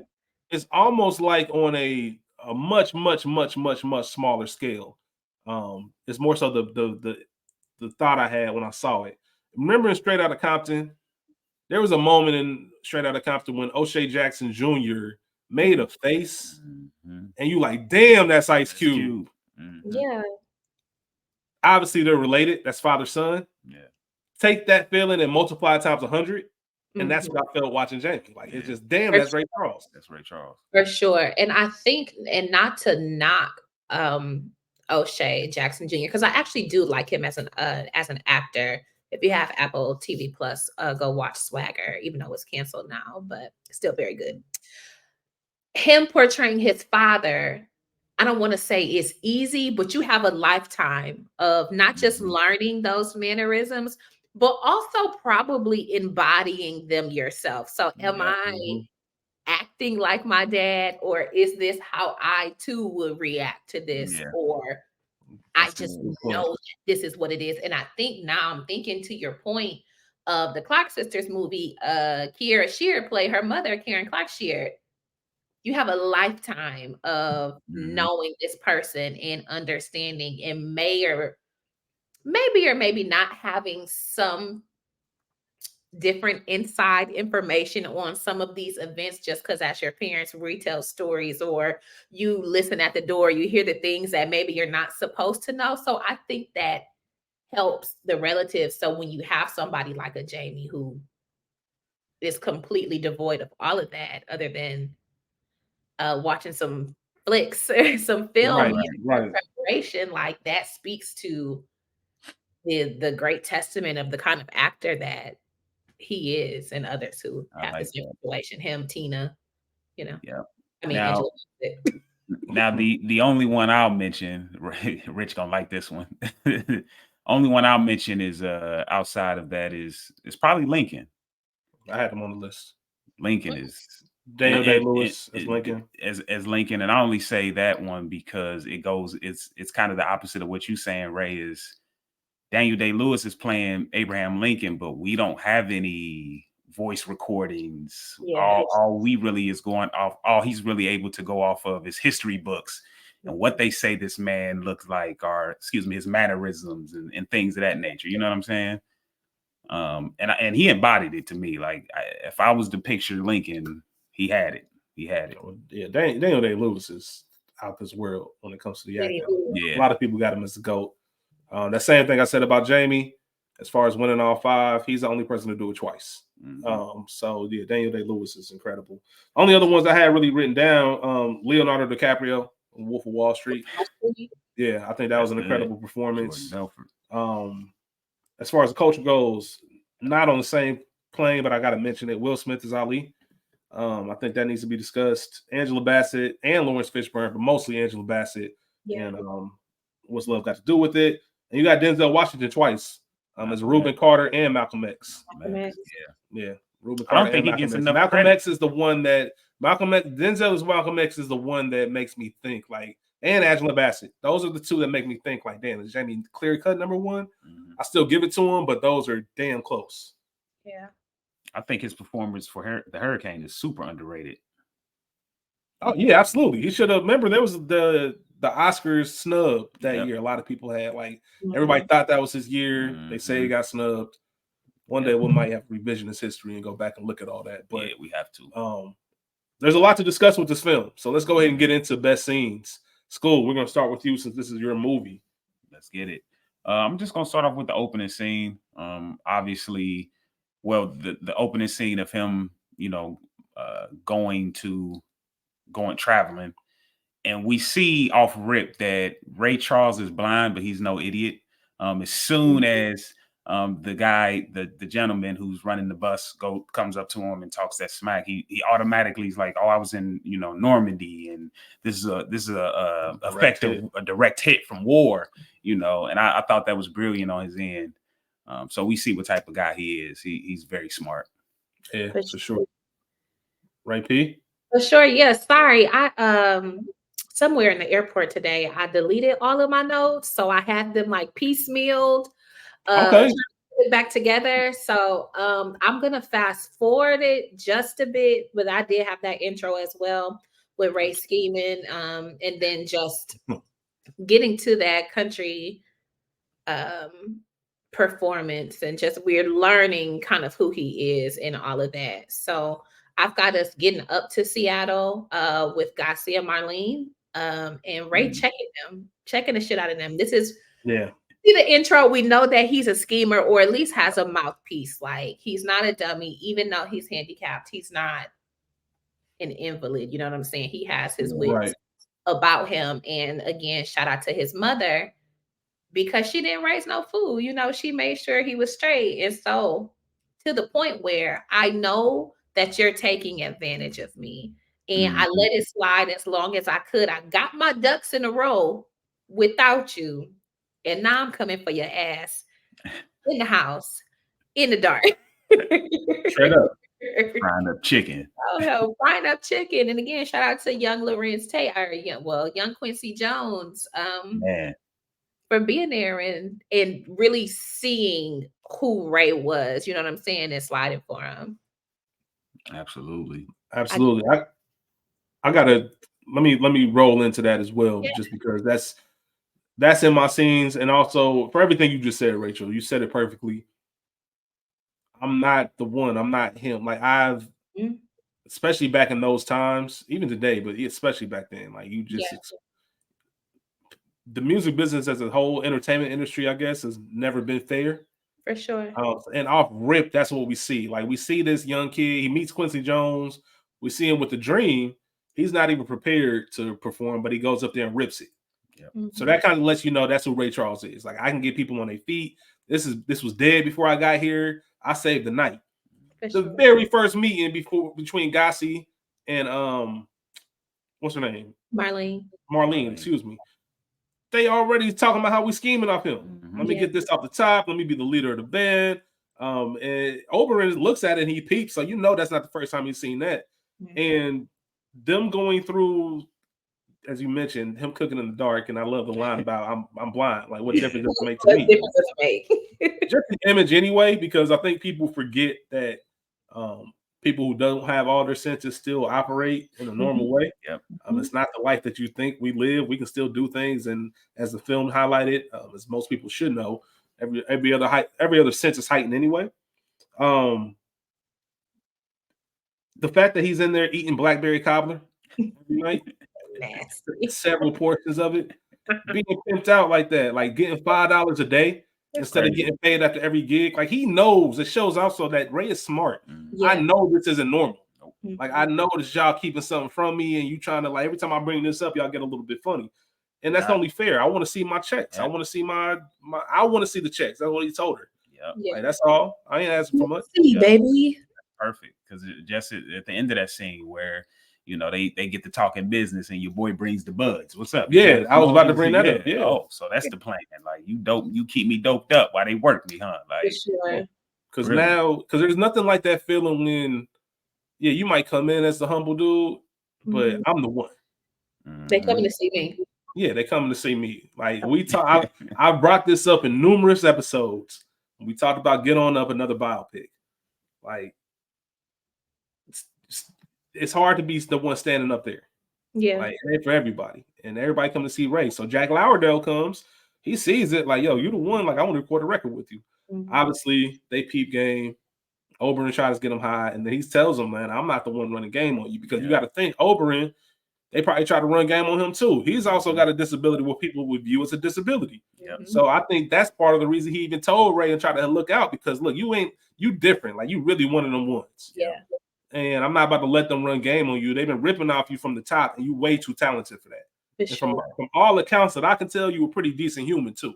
[SPEAKER 1] It's almost like on a much, much, much, much, much smaller scale. It's more so the thought I had when I saw it. Remember in Straight Outta Compton, there was a moment in Straight Outta Compton when O'Shea Jackson Jr. made a face,
[SPEAKER 2] Mhm.
[SPEAKER 1] and you like, damn, that's Ice
[SPEAKER 2] That's
[SPEAKER 1] Cube.
[SPEAKER 2] Mhm.
[SPEAKER 3] Yeah.
[SPEAKER 1] Obviously, they're related. That's father son.
[SPEAKER 2] Yeah.
[SPEAKER 1] Take that feeling and multiply it times 100, and that's
[SPEAKER 3] Mhm.
[SPEAKER 1] what I felt watching Jamie. Like it's
[SPEAKER 2] Yeah.
[SPEAKER 1] just damn,
[SPEAKER 3] For
[SPEAKER 1] that's Ray Charles.
[SPEAKER 2] That's Ray Charles.
[SPEAKER 3] For sure. And I think, and not to knock O'Shea Jackson Jr., because I actually do like him as an actor. If you have Apple TV Plus, go watch Swagger, even though it's canceled now, but still very good. Him portraying his father, I don't want to say it's easy, but you have a lifetime of not just
[SPEAKER 2] Mhm.
[SPEAKER 3] learning those mannerisms, but also probably embodying them yourself. So am
[SPEAKER 2] Yeah.
[SPEAKER 3] I acting like my dad, or is this how I too would react to this,
[SPEAKER 2] Yeah.
[SPEAKER 3] or I
[SPEAKER 1] That's a
[SPEAKER 3] just
[SPEAKER 1] good
[SPEAKER 3] know
[SPEAKER 1] point.
[SPEAKER 3] that this is what it is. And I think now I'm thinking to your point of the Clark sisters movie, Kiera Sheard played her mother, Karen Clark Sheard. You have a lifetime of
[SPEAKER 2] Mhm.
[SPEAKER 3] knowing this person and understanding, and maybe or maybe not having some different inside information on some of these events, just because as your parents retell stories, or you listen at the door, you hear the things that maybe you're not supposed to know. So I think that helps the relatives. So when you have somebody like a Jamie who is completely devoid of all of that, other than watching some flicks or some film,
[SPEAKER 1] Right,
[SPEAKER 2] Right.
[SPEAKER 1] right.
[SPEAKER 3] preparation, like that speaks to the great testament of the kind of actor that he is, and others who
[SPEAKER 2] I
[SPEAKER 3] have the
[SPEAKER 2] like
[SPEAKER 3] same
[SPEAKER 2] that.
[SPEAKER 3] situation. Him, Tina, you know.
[SPEAKER 2] Yeah.
[SPEAKER 3] I mean,
[SPEAKER 2] Now,
[SPEAKER 3] Angela.
[SPEAKER 2] now the only one I'll mention, Rich gonna like this one. Only one I'll mention is outside of that is probably Lincoln.
[SPEAKER 1] I had him on the list.
[SPEAKER 2] Lincoln is
[SPEAKER 1] Daniel Day Lewis as Lincoln.
[SPEAKER 2] as Lincoln, and I only say that one because it's kind of the opposite of what you saying, Ray. Is Daniel Day Lewis is playing Abraham Lincoln, but we don't have any voice recordings.
[SPEAKER 3] Yeah.
[SPEAKER 2] All we really is going off, all he's really able to go off of is history books and what they say this man looks like, or excuse me, his mannerisms and things of that nature. You know what I'm saying? And he embodied it to me. Like if I was to picture Lincoln, he had it. He had it.
[SPEAKER 1] Yeah, Daniel Day Lewis is out this world when it comes to the acting.
[SPEAKER 2] Yeah.
[SPEAKER 1] A lot of people got him as the GOAT. That same thing I said about Jamie, as far as winning all 5, he's the only person to do it twice.
[SPEAKER 2] Mhm.
[SPEAKER 1] So yeah, Daniel Day Lewis is incredible. Only other ones I had really written down, Leonardo DiCaprio, Wolf of Wall Street. Yeah, I think that was
[SPEAKER 2] That's
[SPEAKER 1] an
[SPEAKER 2] good.
[SPEAKER 1] incredible performance.
[SPEAKER 2] Jordan Belfort.
[SPEAKER 1] As far as the culture goes, not on the same plane, but I got to mention it. Will Smith is Ali. I think that needs to be discussed. Angela Bassett and Lawrence Fishburne, but mostly Angela Bassett.
[SPEAKER 3] Yeah.
[SPEAKER 1] And what's love got to do with it? And you got Denzel Washington twice as
[SPEAKER 2] Malcolm
[SPEAKER 1] Reuben
[SPEAKER 2] X.
[SPEAKER 1] Carter and Malcolm X.
[SPEAKER 2] Malcolm X,
[SPEAKER 1] Yeah, Reuben
[SPEAKER 2] I don't
[SPEAKER 1] Carter
[SPEAKER 2] think
[SPEAKER 1] and
[SPEAKER 2] he
[SPEAKER 1] Malcolm
[SPEAKER 2] gets
[SPEAKER 1] X.
[SPEAKER 2] enough
[SPEAKER 1] Malcolm
[SPEAKER 2] credit.
[SPEAKER 1] X is the one that Denzel's Malcolm X is the one that makes me think like, and Angela Bassett. Those are the two that make me think like, damn, is Jamie clear cut number one?
[SPEAKER 2] Mhm.
[SPEAKER 1] I still give it to him, but those are damn close.
[SPEAKER 3] Yeah.
[SPEAKER 2] I think his performance for the Hurricane is super underrated.
[SPEAKER 1] Oh yeah, absolutely. He should have. Remember, there was the Oscars snub that
[SPEAKER 2] Yep.
[SPEAKER 1] year. A lot of people had like everybody thought that was his year. They say he got snubbed. One day we might have revisionist history and go back and look at all that. But
[SPEAKER 2] yeah, we have to.
[SPEAKER 1] There's a lot to discuss with this film. So let's go ahead and get into best scenes. School, we're gonna start with you since this is your movie.
[SPEAKER 2] Let's get it. I'm just gonna start off with the opening scene. Obviously, well, the opening scene of him, going traveling, and we see off rip that Ray Charles is blind, but he's no idiot. As soon as the guy, the gentleman who's running the bus comes up to him and talks that smack, he automatically is like, "Oh, I was in Normandy, and this is a effective a direct hit from war," And I thought that was brilliant on his end. So we see what type of guy he is. He's very smart.
[SPEAKER 1] Yeah, for sure. Right, P?
[SPEAKER 3] For sure. Yeah. Sorry. I somewhere in the airport today, I deleted all of my notes. So I had them like piecemealed.
[SPEAKER 1] Okay.
[SPEAKER 3] get back together. So I'm gonna fast forward it just a bit, but I did have that intro as well with Ray scheming, and then just getting to that country um performance and just we're learning kind of who he is and all of that. So I've got us getting up to Seattle with Garcia Marlene and Ray checking the shit out of them. This is
[SPEAKER 1] Yeah.
[SPEAKER 3] see the intro, we know that he's a schemer or at least has a mouthpiece. Like he's not a dummy, even though he's handicapped, he's not an invalid. You know what I'm saying? He has his wits
[SPEAKER 1] Right.
[SPEAKER 3] about him. And again, shout out to his mother because she didn't raise no fool. You know, she made sure he was straight. And so to the point where I know that you're taking advantage of me. And I let it slide as long as I could. I got my ducks in a row without you. And now I'm coming for your ass in the house, in the dark.
[SPEAKER 1] Straight up.
[SPEAKER 2] Frying up chicken.
[SPEAKER 3] Oh hell, frying up chicken. And again, shout out to young Lorenz Tate, or young Quincy Jones.
[SPEAKER 2] Man,
[SPEAKER 3] For being there and really seeing who Ray was, you know what I'm saying, and sliding for him.
[SPEAKER 2] absolutely.
[SPEAKER 1] Absolutely. I gotta let me roll into that as well,
[SPEAKER 3] Yeah.
[SPEAKER 1] just because that's in my scenes, and also for everything you just said, Rachel. You said it perfectly. I'm not the one. I'm not him. Like
[SPEAKER 3] Mhm.
[SPEAKER 1] especially back in those times, even today, but especially back then, like you just
[SPEAKER 3] Yeah.
[SPEAKER 1] the music business as a whole, entertainment industry, I guess, has never been fair.
[SPEAKER 3] For sure.
[SPEAKER 1] And off rip, that's what we see. Like we see this young kid, he meets Quincy Jones. We see him with the dream. He's not even prepared to perform, but he goes up there and rips it.
[SPEAKER 2] Yep.
[SPEAKER 1] So that kind of lets you know that's who Ray Charles is. Like I can get people on their feet. This was dead before I got here. I saved the night.
[SPEAKER 3] For
[SPEAKER 1] The
[SPEAKER 3] sure.
[SPEAKER 1] very first meeting between Gassi and what's her name? Marlene, excuse me. They already talking about how we scheming off him. Let me get this off the top. Let me be the leader of the band. And Oberyn looks at it and he peeps. So you know that's not the first time he's seen that. And them going through, as you mentioned, him cooking in the dark. And I love the line about I'm blind. Like what difference does it make to
[SPEAKER 3] What
[SPEAKER 1] me?
[SPEAKER 3] difference does it make?
[SPEAKER 1] Just the image anyway, because I think people forget that people who don't have all their senses still operate in a normal way.
[SPEAKER 2] Yep.
[SPEAKER 1] It's not the life that you think we live. We can still do things, and as the film highlighted, as most people should know, every other sense is heightened anyway. The fact that he's in there eating blackberry cobbler every night,
[SPEAKER 3] Nasty.
[SPEAKER 1] several portions of it, being pimped out like that, like getting $5 a day instead of getting paid after every gig. Like he knows. It shows also that Ray is smart.
[SPEAKER 3] Yeah.
[SPEAKER 1] I know this isn't normal.
[SPEAKER 3] Mhm.
[SPEAKER 1] Like I know this y'all keeping something from me, and you trying to like every time I bring this up, y'all get a little bit funny, and that's only fair. I want to see my checks. I want to see my I want to see the checks. That's what he told her.
[SPEAKER 2] Yeah,
[SPEAKER 1] Like that's all. I ain't asking for much.
[SPEAKER 3] See, baby.
[SPEAKER 2] Perfect. Because just at the end of that scene where they get to talking business and your boy brings the buds. What's up?
[SPEAKER 1] Yeah, I was about to bring that up. Yeah.
[SPEAKER 2] Oh, so that's the plan. Like you keep me doped up while they work me, huh? Like
[SPEAKER 3] For sure.
[SPEAKER 1] Because because there's nothing like that feeling when you might come in as the humble dude, but I'm the one.
[SPEAKER 3] They coming to see me.
[SPEAKER 1] Yeah, they coming to see me. Like we talk, I brought this up in numerous episodes. We talked about Get On Up, another biopic. Like it's hard to be the one standing up there.
[SPEAKER 3] Yeah.
[SPEAKER 1] Like it ain't for everybody, and everybody come to see Ray. So Jack Lowerdale comes, he sees it like, yo, you the one. Like I want to record a record with you. Obviously, they peep game. Oberyn tries to get him high, and then he tells him, man, I'm not the one running game on you, because you got to think Oberyn, they probably try to run game on him too. He's also got a disability, what people would view as a disability. So I think that's part of the reason he even told Ray and tried to look out, because look, you different. Like you really one of them ones.
[SPEAKER 3] Yeah.
[SPEAKER 1] And I'm not about to let them run game on you. They've been ripping off you from the top, and you way too talented for that.
[SPEAKER 3] For
[SPEAKER 1] From all accounts that I can tell, you a pretty decent human too.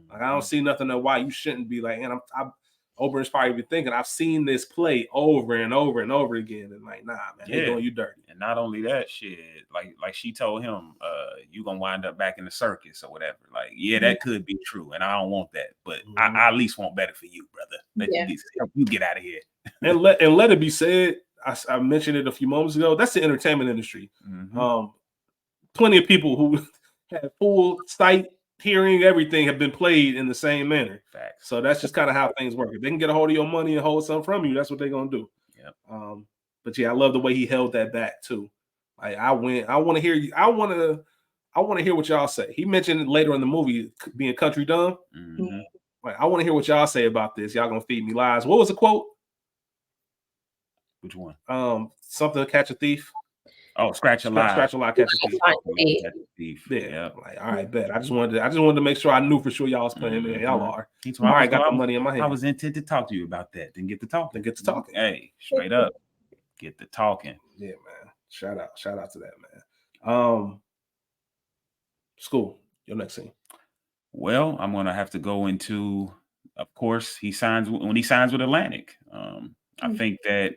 [SPEAKER 1] Like I don't see nothing of why you shouldn't be like, and I'm Oberyn's probably been thinking, I've seen this play over and over and over again, and like, nah, man, they're doing you dirty.
[SPEAKER 2] And not only that, shit, like she told him, you gonna wind up back in the circus or whatever. Like, that could be true, and I don't want that, but I at least want better for you, brother. Let help you get out of here.
[SPEAKER 1] and let it be said, I mentioned it a few moments ago. That's the entertainment industry. Plenty of people who have full sight hearing, everything have been played in the same manner.
[SPEAKER 2] Facts.
[SPEAKER 1] So that's just kind of how things work. If they can get a hold of your money and hold something from you, that's what they're gonna do.
[SPEAKER 2] Yep.
[SPEAKER 1] But yeah, I love the way he held that back too. Like I want to hear you. I want to hear what y'all say. He mentioned it later in the movie being country dumb.
[SPEAKER 2] Mhm.
[SPEAKER 1] Like I want to hear what y'all say about this. Y'all gonna feed me lies. What was the quote?
[SPEAKER 2] Which one?
[SPEAKER 1] Something to catch a thief.
[SPEAKER 2] Oh, scratch a lie.
[SPEAKER 1] Scratch a lie, catch a thief.
[SPEAKER 2] Catch a thief.
[SPEAKER 1] Yeah.
[SPEAKER 2] Yep.
[SPEAKER 1] Like, all right, bet. I just wanted to make sure I knew for sure y'all was playing. Man, y'all are.
[SPEAKER 2] I
[SPEAKER 1] already got the money in my hand.
[SPEAKER 2] I was intent to talk to you about that. Didn't get to talking.
[SPEAKER 1] Hey,
[SPEAKER 2] straight up. Get the talking.
[SPEAKER 1] Yeah, man. Shout out to that, man. School, your next scene.
[SPEAKER 2] Well, I'm gonna have to go into, of course, he signs with Atlantic. I think that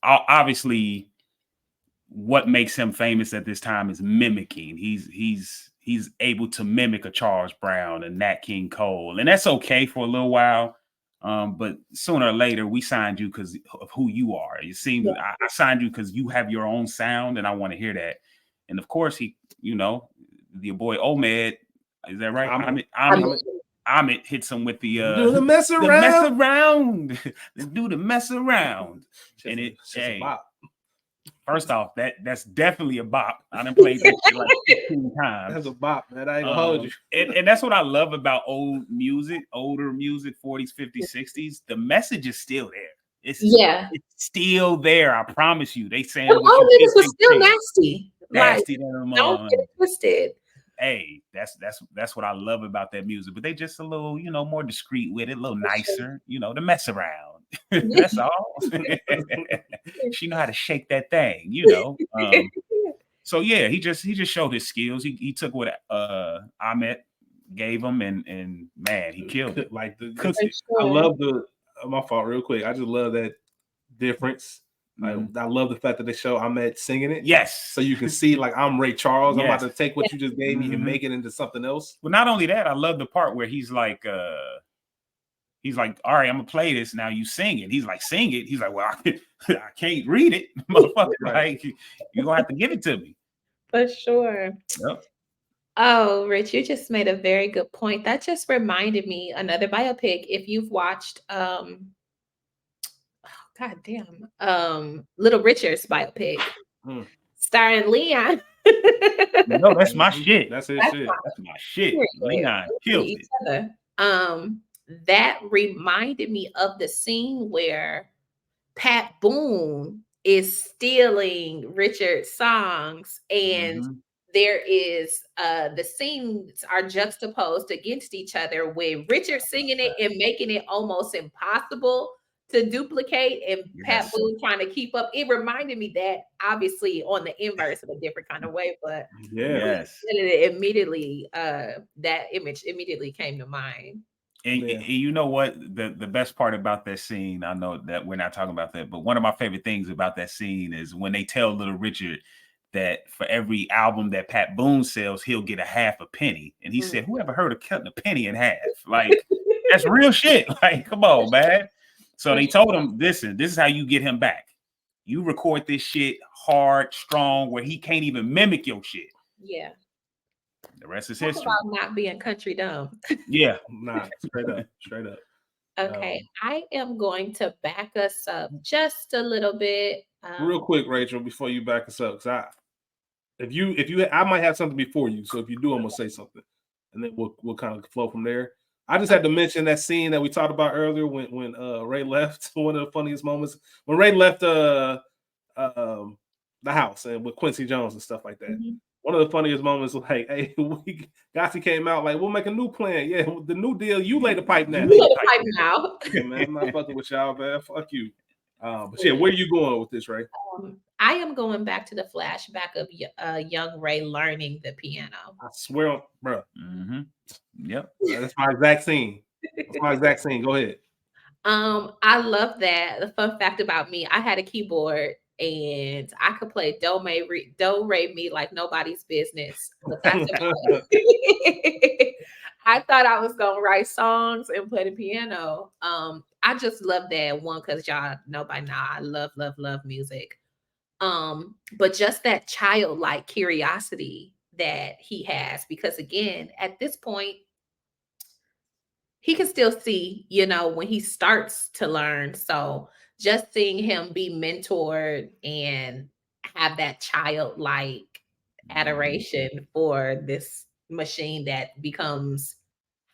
[SPEAKER 2] obviously what makes him famous at this time is mimicking. He's able to mimic a Charles Brown and Nat King Cole, and that's okay for a little while. But sooner or later, we signed you because of who you are. It seems I signed you because you have your own sound, and I want to hear that. And of course, the boy Ahmed, is that right? Ahmed hits him with the
[SPEAKER 1] do the mess around.
[SPEAKER 2] Let's do the mess around. And it's a bop. First off, that's definitely a bop. I done played that shit like 15 times.
[SPEAKER 1] That's a bop, man. I ain't gonna hold you.
[SPEAKER 2] And that's what I love about older music, 40s, 50s, 60s. The message is still there. It's still there. I promise you. They saying
[SPEAKER 3] all niggas was still nasty.
[SPEAKER 2] Nasty than
[SPEAKER 3] don't get it twisted.
[SPEAKER 2] Hey, that's what I love about that music. But they just a little, more discreet with it, a little nicer, to mess around. That's all. She know how to shake that thing, So yeah, he just showed his skills. He took what Ahmed gave him, and man, he killed it.
[SPEAKER 1] Like I love my fault real quick. I just love that difference. I love the fact that they show Ahmed singing it.
[SPEAKER 2] Yes.
[SPEAKER 1] So you can see, like, I'm Ray Charles. I'm about to take what you just gave me and make it into something else.
[SPEAKER 2] Well, not only that, I love the part where he's like, all right, I'm gonna play this now. You sing it. He's like, sing it. He's like, well, I can't read it, motherfucker. Right. Like, you're gonna have to give it to me.
[SPEAKER 3] For sure.
[SPEAKER 2] Yep.
[SPEAKER 3] Oh, Rich, you just made a very good point. That just reminded me another biopic. If you've watched God damn. Little Richard's biopic. Starring Leon.
[SPEAKER 2] No, that's my shit.
[SPEAKER 1] That's his shit.
[SPEAKER 2] That's my shit. Leon killed it.
[SPEAKER 3] That reminded me of the scene where Pat Boone is stealing Richard's songs, and there is the scenes are juxtaposed against each other with Richard singing it and making it almost impossible to duplicate, and Pat Boone trying to keep up. It reminded me that, obviously on the inverse of a different kind of way, but it immediately that image immediately came to mind.
[SPEAKER 2] And you know what? The best part about that scene, I know that we're not talking about that, but one of my favorite things about that scene is when they tell Little Richard that for every album that Pat Boone sells, he'll get a half a penny. And he said, who ever heard of cutting a penny in half? Like, that's real shit. Like, come on, man. So they told him, listen, this is how you get him back. You record this shit hard, strong, where he can't even mimic your shit.
[SPEAKER 3] Yeah.
[SPEAKER 2] The rest is
[SPEAKER 3] history.
[SPEAKER 2] About
[SPEAKER 3] not being country dumb.
[SPEAKER 2] Yeah.
[SPEAKER 1] Nah, straight up.
[SPEAKER 3] Okay, I am going to back us up just a little bit.
[SPEAKER 1] Real quick, Rachel, before you back us up, because I might have something before you. So if you do, I'm gonna say something, and then we'll kind of flow from there. I just had to mention that scene that we talked about earlier when Ray left. One of the funniest moments when Ray left the house and with Quincy Jones and stuff like that. One of the funniest moments was like, hey, Gotti came out like, we'll make a new plan. Yeah, the new deal. You lay the pipe now.
[SPEAKER 3] You lay the pipe now.
[SPEAKER 1] Yeah, man, I'm not fucking with y'all, man. Fuck you. But yeah, where are you going with this, Ray?
[SPEAKER 3] I am going back to the flashback of young Ray learning the piano.
[SPEAKER 1] I swear, bro.
[SPEAKER 2] Yep.
[SPEAKER 1] That's my exact scene. Go ahead.
[SPEAKER 3] I love that. The fun fact about me, I had a keyboard and I could play do, re, mi like nobody's business. I thought I was gonna write songs and play the piano. I just love that one because y'all know by now I love music. But just that childlike curiosity that he has, because again, at this point, he can still see, when he starts to learn. So just seeing him be mentored and have that childlike adoration for this machine that becomes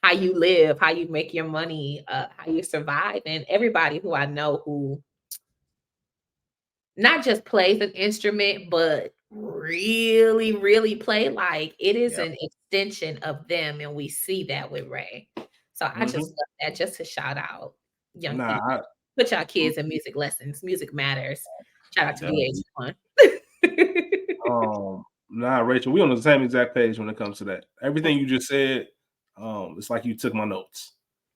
[SPEAKER 3] how you live, how you make your money, how you survive. And everybody who I know who not just plays an instrument, but really, really play, like it is
[SPEAKER 2] Yep.
[SPEAKER 3] an extension of them. And we see that with Ray. So I just love that, just to shout out young people. Put y'all kids in music lessons. Music matters. Shout out to VH1.
[SPEAKER 1] Nah, Rachel, we on the same exact page when it comes to that. Everything you just said, it's like you took my notes.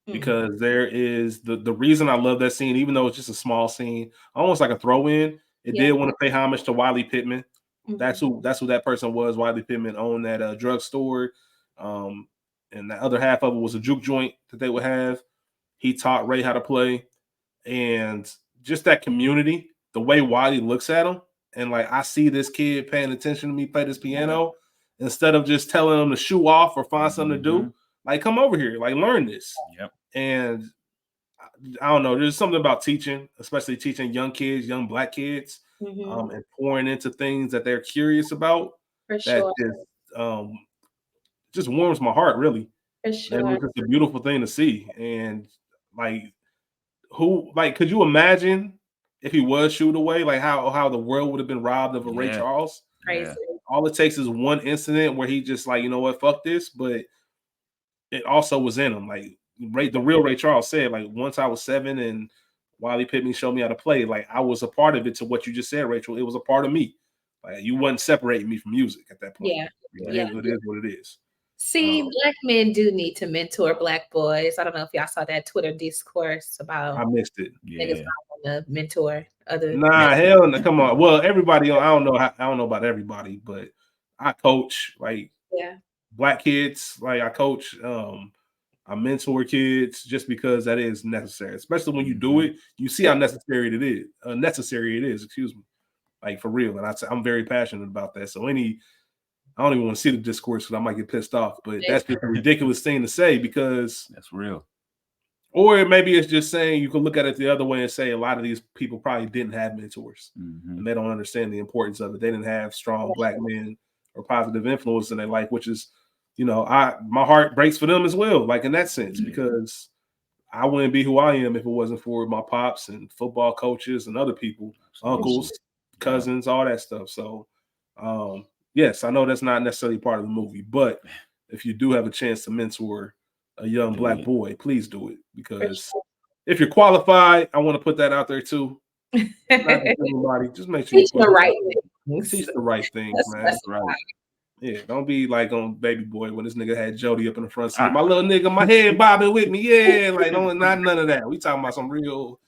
[SPEAKER 1] Because there is the reason I love that scene, even though it's just a small scene, almost like a throw-in. It did want to pay homage to Wiley Pittman. That's who that person was. Wiley Pittman owned that drugstore, and the other half of it was a juke joint that they would have. He taught Ray how to play, and just that community, the way Wiley looks at him, and like I see this kid paying attention to me play this piano, instead of just telling him to shoo off or find something to do. Like, come over here, like learn this.
[SPEAKER 2] Yep.
[SPEAKER 1] And I don't know, there's something about teaching, especially teaching young kids, young Black kids, and pouring into things that they're curious about.
[SPEAKER 3] For sure.
[SPEAKER 1] That just warms my heart, really.
[SPEAKER 3] For sure.
[SPEAKER 1] And it's just a beautiful thing to see. And could you imagine if he was shooed away, like how the world would have been robbed of a Ray Charles?
[SPEAKER 3] Crazy.
[SPEAKER 1] All it takes is one incident where he just like, you know what, fuck this. But it also was in him. Like the real Ray Charles said, like, once I was 7 and Wiley Pittman showed me how to play, like I was a part of it. To what you just said, Rachel, it was a part of me. Like you wasn't separating me from music at that point.
[SPEAKER 3] Yeah.
[SPEAKER 1] It is what it is.
[SPEAKER 3] See, Black men do need to mentor Black boys. I don't know if y'all saw that Twitter discourse about.
[SPEAKER 1] I missed it.
[SPEAKER 3] Niggas not want to mentor other.
[SPEAKER 1] Nah, hell no, come on. Well, everybody, I don't know about everybody, but I coach like Black kids. Like I coach, I mentor kids just because that is necessary. Especially when you do it, you see how necessary it is. Excuse me, like for real. And I'm very passionate about that. So I don't even want to see the discourse because I might get pissed off. But that's just a ridiculous thing to say because
[SPEAKER 2] that's real.
[SPEAKER 1] Or maybe it's just saying you can look at it the other way and say a lot of these people probably didn't have mentors and they don't understand the importance of it. They didn't have strong Black men or positive influence in their life, which is, my heart breaks for them as well. Like in that sense, because I wouldn't be who I am if it wasn't for my pops and football coaches and other people, uncles, cousins, all that stuff. So, yes, I know that's not necessarily part of the movie, but if you do have a chance to mentor a young Black boy, please do it, because if you're qualified, I want to put that out there too. Not everybody, just make sure you
[SPEAKER 3] teach the right things.
[SPEAKER 1] Teach the right things, man. Right. Yeah, don't be like on Baby Boy when this nigga had Jody up in the front seat. My little nigga, my head bobbing with me. Yeah, like not none of that. We talking about some real,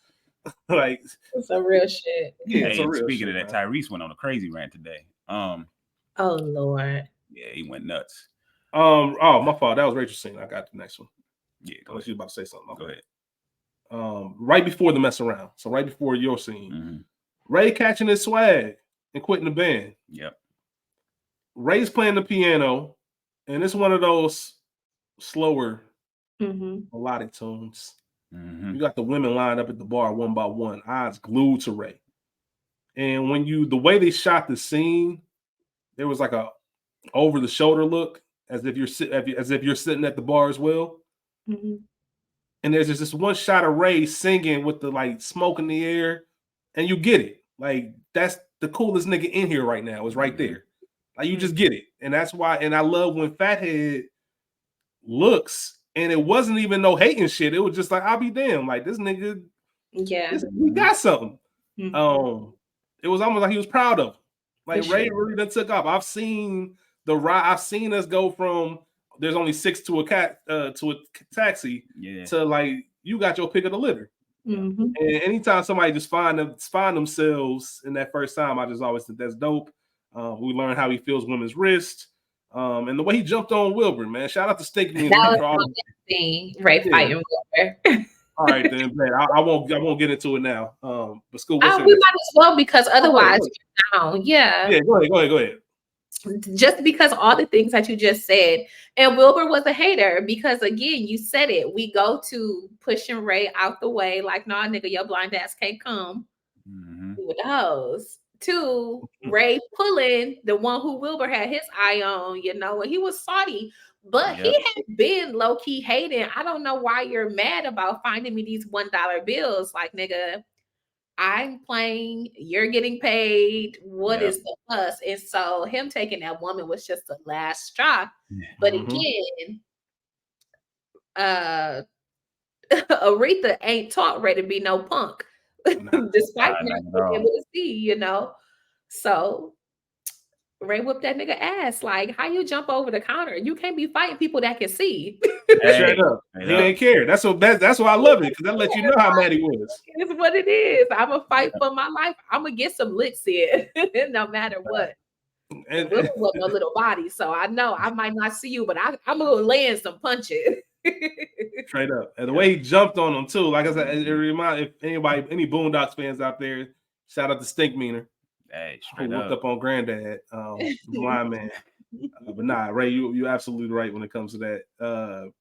[SPEAKER 1] like
[SPEAKER 3] some real shit.
[SPEAKER 2] Yeah, hey, speaking of that, Tyrese went on a crazy rant today.
[SPEAKER 3] Oh Lord.
[SPEAKER 2] Yeah, he went nuts.
[SPEAKER 1] Oh, my fault. That was Rachel's scene. I got the next one.
[SPEAKER 2] Yeah,
[SPEAKER 1] unless you was about to say something.
[SPEAKER 2] Go ahead.
[SPEAKER 1] Right before the mess around. So right before your scene, Ray catching his swag and quitting the band.
[SPEAKER 2] Yep.
[SPEAKER 1] Ray's playing the piano, and it's one of those slower melodic tunes. You got the women lined up at the bar one by one, eyes glued to Ray. And the way they shot the scene, there was like a over the shoulder look, as if you're sitting at the bar as well. And there's just this one shot of Ray singing with the like smoke in the air, and you get it. Like that's the coolest nigga in here right now is right there. Like you just get it. And that's why, and I love when Fathead looks, and it wasn't even no hating shit. It was just like, I'll be damned. Like this nigga, he got something. It was almost like he was proud of him. Like Ray really done took off. I've seen us go from there's only 6 to a taxi to like you got your pick of the litter. And anytime somebody just find themselves in that first time, I just always think that's dope. We learned how he feels women's wrist, and the way he jumped on Wilbur, man. Shout out to Stinky.
[SPEAKER 3] That was thing, Ray fighting Wilbur.
[SPEAKER 1] All right, then, man. I won't get into it now. But school.
[SPEAKER 3] We might as well, because otherwise, yeah.
[SPEAKER 1] Yeah, go ahead.
[SPEAKER 3] just because all the things that you just said. And Wilbur was a hater because, again, you said it. We go to pushing Ray out the way, like, nah, nigga, your blind ass can't come with the hoes. To Ray pulling the one who Wilbur had his eye on, and he was salty. But he had been low key hating. I don't know why you're mad about finding me these $1 bills. Like, nigga, I'm playing, you're getting paid. What is the fuss? And so him taking that woman was just the last straw. But again, Aretha ain't taught Ray to be no punk, despite what I've been able to see. So Ray whipped that nigga ass. Like, how you jump over the counter? You can't be fighting people that can see.
[SPEAKER 1] Straight up. He ain't care. That's why I love it, because that lets you know how mad he was.
[SPEAKER 3] It's what it is. I'm gonna fight for my life. I'm gonna get some licks in, no matter what. And Wilbur wasn't a little body, so I know I might not see you, but I'm gonna land some punches.
[SPEAKER 1] Straight up. And the way he jumped on him too, like I said, it reminds, if any Boondocks fans out there, shout out to Stink Meaner.
[SPEAKER 2] Hey,
[SPEAKER 1] who looked up on Granddad, blind man. But nah, Ray, you absolutely right when it comes to that.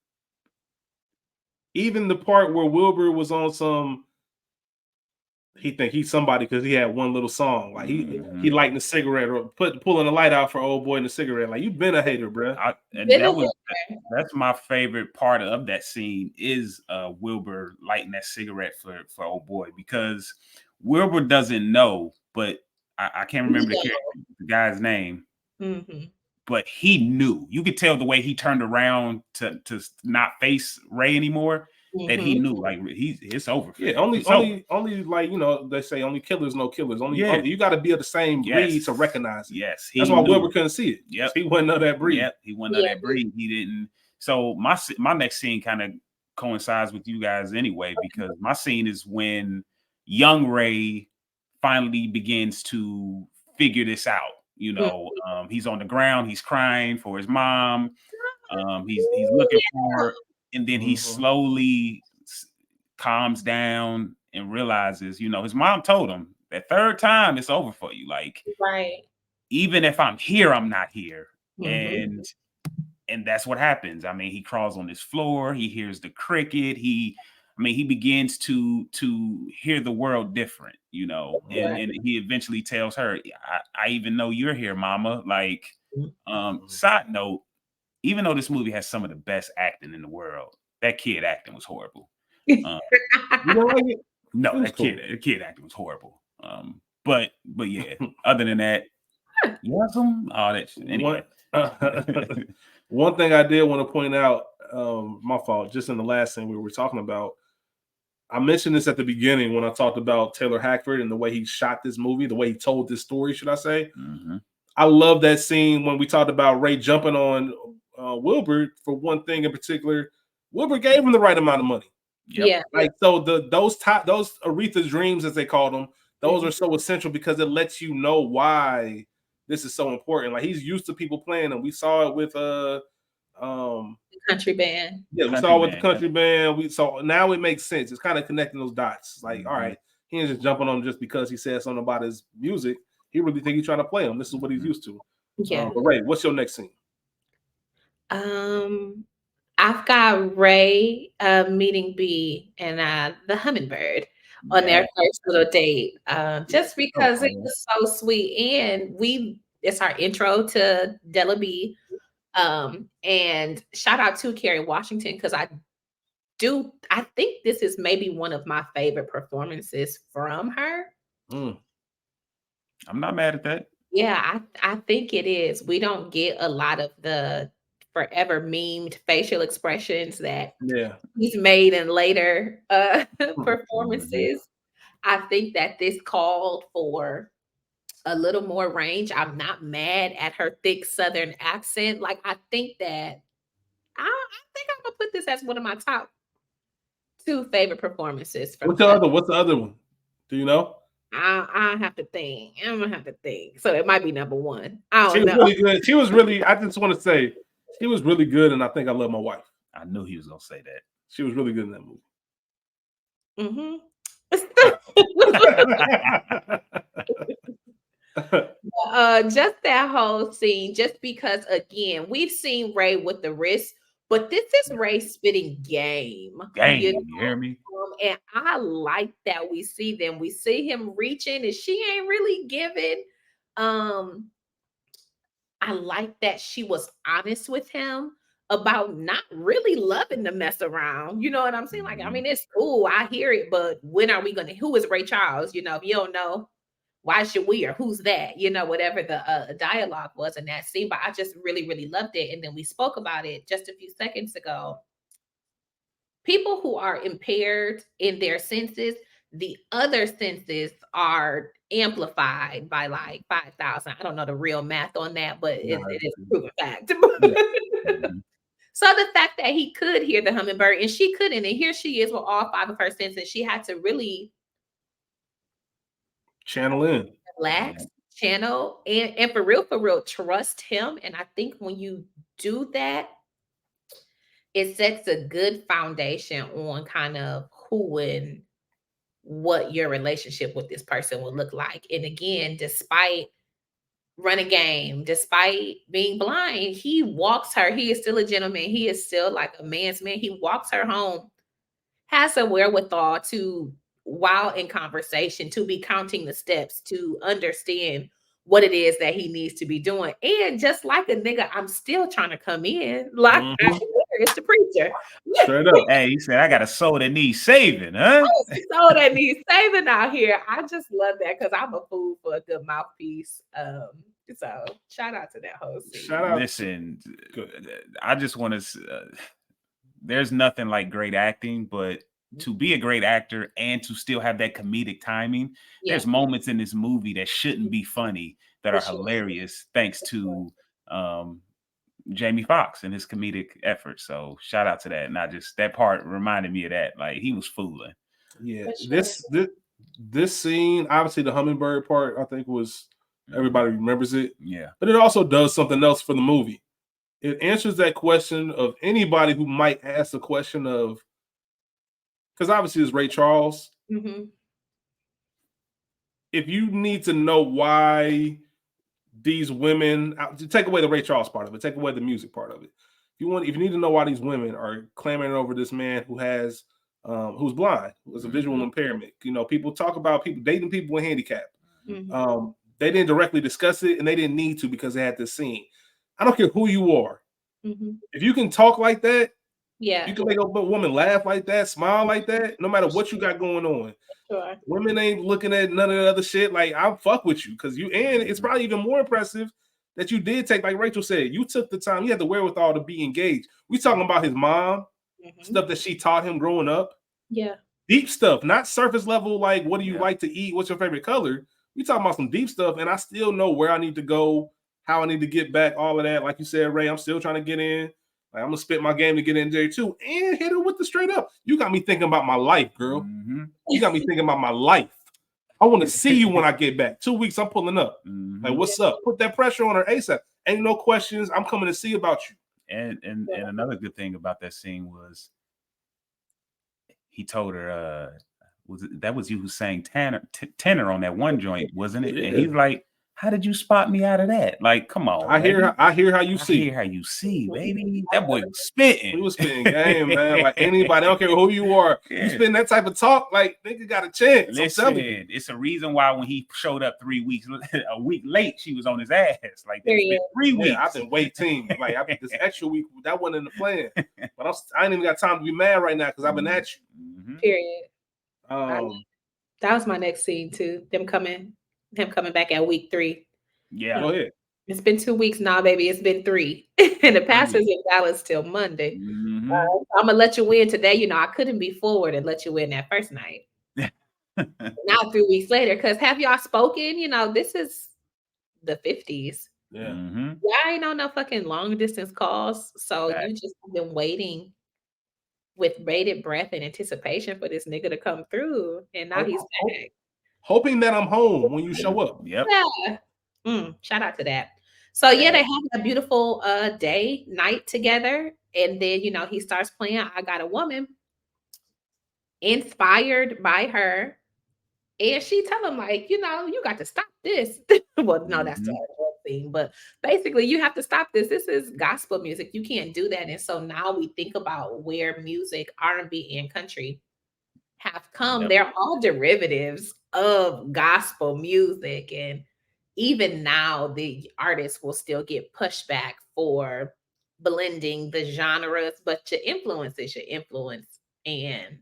[SPEAKER 1] Even the part where Wilbur was on some, he think he's somebody because he had one little song. Like he lighting a cigarette or pulling the light out for old boy in the cigarette. Like, you've been a hater, bro.
[SPEAKER 2] That's my favorite part of that scene is Wilbur lighting that cigarette for old boy, because Wilbur doesn't know, but I can't remember the guy's name. But he knew. You could tell the way he turned around to not face Ray anymore, that he knew, like, it's over.
[SPEAKER 1] Yeah, only like, they say only killers know killers. Only you got to be of the same breed to recognize it.
[SPEAKER 2] Yes,
[SPEAKER 1] that's why Wilbur couldn't see it.
[SPEAKER 2] Yep,
[SPEAKER 1] he wasn't of that breed.
[SPEAKER 2] Yep, he wasn't of that breed. He didn't. So my next scene kind of coincides with you guys anyway, because my scene is when young Ray finally begins to figure this out. He's on the ground, he's crying for his mom, he's looking for her, and then he slowly calms down and realizes, his mom told him that third time it's over for you. Like,
[SPEAKER 3] right,
[SPEAKER 2] even if I'm here, I'm not here. And that's what happens. I mean, he crawls on this floor, he hears the cricket, he begins to hear the world different, and he eventually tells her, I even know you're here, mama. Like, side note, even though this movie has some of the best acting in the world, that kid acting was horrible. You don't like it? No, that kid acting was horrible. But yeah, other than that, all that shit. Anyway.
[SPEAKER 1] One thing I did want to point out, my fault, just in the last thing we were talking about, I mentioned this at the beginning when I talked about Taylor Hackford and the way he shot this movie, the way he told this story, should I say. I love that scene when we talked about Ray jumping on Wilbur for one thing in particular. Wilbur gave him the right amount of money.
[SPEAKER 3] Yeah.
[SPEAKER 1] Like, so those Aretha's dreams, as they call them, those are so essential because it lets you know why this is so important. Like, he's used to people playing them. We saw it with
[SPEAKER 3] the country band.
[SPEAKER 1] Yeah, we saw it with the country band. So now it makes sense. It's kind of connecting those dots. Like, all right, he ain't just jumping on him just because he said something about his music. He really think he's trying to play him. This is what he's used to.
[SPEAKER 3] Yeah.
[SPEAKER 1] But Ray, what's your next scene?
[SPEAKER 3] I've got Ray meeting B and the hummingbird on their first little date. Just because it was so sweet, and it's our intro to Della B. And shout out to Kerry Washington, because I think this is maybe one of my favorite performances from her.
[SPEAKER 2] I'm not mad at that.
[SPEAKER 3] Yeah, I think it is. We don't get a lot of the forever memed facial expressions that he's made in later performances. I think that this called for a little more range. I'm not mad at her thick Southern accent. Like, I think that I think I'm gonna put this as one of my top 2 favorite performances.
[SPEAKER 1] What's the other one? Do you know?
[SPEAKER 3] I have to think. I'm gonna have to think. So it might be number 1. I don't know.
[SPEAKER 1] Really good. She was really. I just want to say, she was really good, and I think I love my wife.
[SPEAKER 2] I knew he was gonna say that.
[SPEAKER 1] She was really good in that movie.
[SPEAKER 3] Just that whole scene, just because again, we've seen Ray with the wrist, but this is Ray spitting game, you
[SPEAKER 2] Game, you
[SPEAKER 3] know.
[SPEAKER 2] hear me?
[SPEAKER 3] And I like that we see them. We see him reaching, and she ain't really giving. Um, I like that she was honest with him about not really loving to mess around. You know what I'm saying? Like, I
[SPEAKER 2] Mhm.
[SPEAKER 3] mean, it's cool. I hear it, but when are we gonna? Who is Ray Charles? You know, if you don't know, why should we, or who's that? You know, whatever the dialogue was in that scene. But I just really, really loved it. And then we spoke about it just a few seconds ago. People who are impaired in their senses, the other senses are amplified by like 5,000. I don't know the real math on that, but
[SPEAKER 1] Nah,
[SPEAKER 3] it is a proven fact.
[SPEAKER 1] yeah.
[SPEAKER 2] Mhm.
[SPEAKER 3] So the fact that he could hear the hummingbird and she couldn't, and here she is with all five of her senses, she had to really
[SPEAKER 1] Channel in.
[SPEAKER 2] Yeah.
[SPEAKER 3] relax, channel, and for real, trust him. And I think when you do that, it sets a good foundation on kind of who and what your relationship with this person will look like. And again, despite running game, despite being blind, he walks her. He is still a gentleman. He is still like a man's man. He walks her home, has a wherewithal to, while in conversation, to be counting the steps, to understand what it is that he needs to be doing. And just like a nigga, I'm still trying to come in. Like,
[SPEAKER 1] Mhm.
[SPEAKER 3] it's the preacher.
[SPEAKER 1] Straight up.
[SPEAKER 2] Hey, he said, I got a soul that needs saving, huh?
[SPEAKER 3] So that needs saving out here. I just love that because I'm a fool for a good mouthpiece. So shout out to that whole scene.
[SPEAKER 1] Shout out.
[SPEAKER 2] Listen, I just want to. There's nothing like great acting, but to be a great actor and to still have that comedic timing,
[SPEAKER 3] Yeah,
[SPEAKER 2] there's moments in this movie that shouldn't be funny that
[SPEAKER 3] for
[SPEAKER 2] are
[SPEAKER 3] sure.
[SPEAKER 2] hilarious thanks to Jamie Foxx and his comedic efforts. So shout out to that. And I just that part reminded me of that. Like he was fooling.
[SPEAKER 1] Yeah.
[SPEAKER 3] For sure.
[SPEAKER 1] This scene, obviously the hummingbird part, I think was everybody remembers it.
[SPEAKER 2] Yeah.
[SPEAKER 1] But it also does something else for the movie. It answers that question of anybody who might ask the question of, because obviously it's Ray Charles.
[SPEAKER 3] Mhm.
[SPEAKER 1] If you need to know why these women, to take away the Ray Charles part of it, take away the music part of it. If you need to know why these women are clamoring over this man who has, who's blind, who has a visual impairment. You know, people talk about people dating people with handicap.
[SPEAKER 3] Mhm.
[SPEAKER 1] They didn't directly discuss it, and they didn't need to because they had this scene. I don't care who you are.
[SPEAKER 3] Mhm.
[SPEAKER 1] If you can talk like that,
[SPEAKER 3] Yeah,
[SPEAKER 1] you can make a woman laugh like that, smile like that, no matter what you got going on.
[SPEAKER 3] sure.
[SPEAKER 1] Women ain't looking at none of the other shit. Like, I'll fuck with you because you, and it's probably even more impressive that you did take, like Rachel said, you took the time, you had the wherewithal to be engaged. We talking about his mom,
[SPEAKER 3] Mhm.
[SPEAKER 1] stuff that she taught him growing up,
[SPEAKER 3] Yeah,
[SPEAKER 1] deep stuff, not surface level. Like, what do you
[SPEAKER 2] Yeah.
[SPEAKER 1] like to eat? What's your favorite color? We talking about some deep stuff, and I still know where I need to go, how I need to get back, all of that. Like you said, Ray, I'm still trying to get in. Like, I'm gonna spit my game to get in there too, and hit her with the straight up. You got me thinking about my life, girl.
[SPEAKER 2] Mhm.
[SPEAKER 1] You got me thinking about my life. I want to see you when I get back. 2 weeks, I'm pulling up. Like,
[SPEAKER 2] Mhm.
[SPEAKER 1] what's up? Put that pressure on her ASAP. Ain't no questions. I'm coming to see about you.
[SPEAKER 2] And another good thing about that scene was he told her, that was you who sang tenor on that one joint, wasn't it? And
[SPEAKER 1] Yeah.
[SPEAKER 2] he's like, how did you spot me out of that? Like, come on,
[SPEAKER 1] I hear how you
[SPEAKER 2] I
[SPEAKER 1] see.
[SPEAKER 2] hear how you see, baby. That boy was spitting.
[SPEAKER 1] He was spitting game, man. Like anybody, I don't care who you are.
[SPEAKER 2] Yeah.
[SPEAKER 1] You spitting that type of talk, like nigga got a chance.
[SPEAKER 2] Listen,
[SPEAKER 1] I'm telling you.
[SPEAKER 2] it's a reason why when he showed up 3 weeks, a week late, she was on his ass. Like it's been 3 weeks.
[SPEAKER 1] Yeah, I've been waiting. Like this extra week, that wasn't in the plan. But I ain't even got time to be mad right now because I've been at you.
[SPEAKER 2] Mhm.
[SPEAKER 3] period.
[SPEAKER 1] Um,
[SPEAKER 3] That was my next scene too. Him coming back at week 3.
[SPEAKER 2] Yeah.
[SPEAKER 1] go ahead.
[SPEAKER 3] It's been 2 weeks now, baby. It's been 3. And the pastor's in Dallas till Monday.
[SPEAKER 2] Mhm.
[SPEAKER 3] I'm gonna let you win today. You know, I couldn't be forward and let you win that first night. Now 3 weeks later, because have y'all spoken? You know, this is the 50s.
[SPEAKER 1] Yeah.
[SPEAKER 2] Mhm.
[SPEAKER 3] Y'all ain't on no fucking long distance calls. So
[SPEAKER 2] Fact.
[SPEAKER 3] you just been waiting with bated breath and anticipation for this nigga to come through. And now he's back.
[SPEAKER 1] Hoping that I'm home when you show up.
[SPEAKER 2] Yep.
[SPEAKER 3] Yeah. Shout out to that. So yeah, they have a beautiful night together. And then, you know, he starts playing I Got a Woman, inspired by her. And she tell him, like, you got to stop this. Well, no, that's the
[SPEAKER 2] Mhm.
[SPEAKER 3] other thing. But basically, you have to stop this. This is gospel music. You can't do that. And so now we think about where music, R&B, and country have come.
[SPEAKER 2] Yep.
[SPEAKER 3] They're all derivatives of gospel music. And even now, the artists will still get pushback for blending the genres, but your influence is your influence. And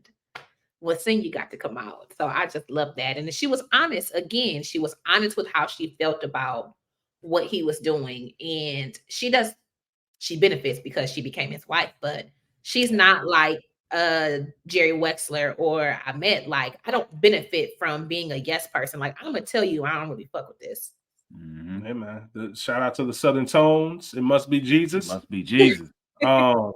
[SPEAKER 3] what's in you got to come out. So I just love that. And she was honest again. She was honest with how she felt about what he was doing. And she benefits because she became his wife, but she's not like Jerry Wexler or Ahmed. Like, I don't benefit from being a yes person. Like, I'm gonna tell you, I don't really fuck with this.
[SPEAKER 2] Mhm.
[SPEAKER 1] Hey man, shout out to the Southern Tones. It must be
[SPEAKER 2] It
[SPEAKER 1] Jesus.
[SPEAKER 2] must be Jesus.
[SPEAKER 1] Um,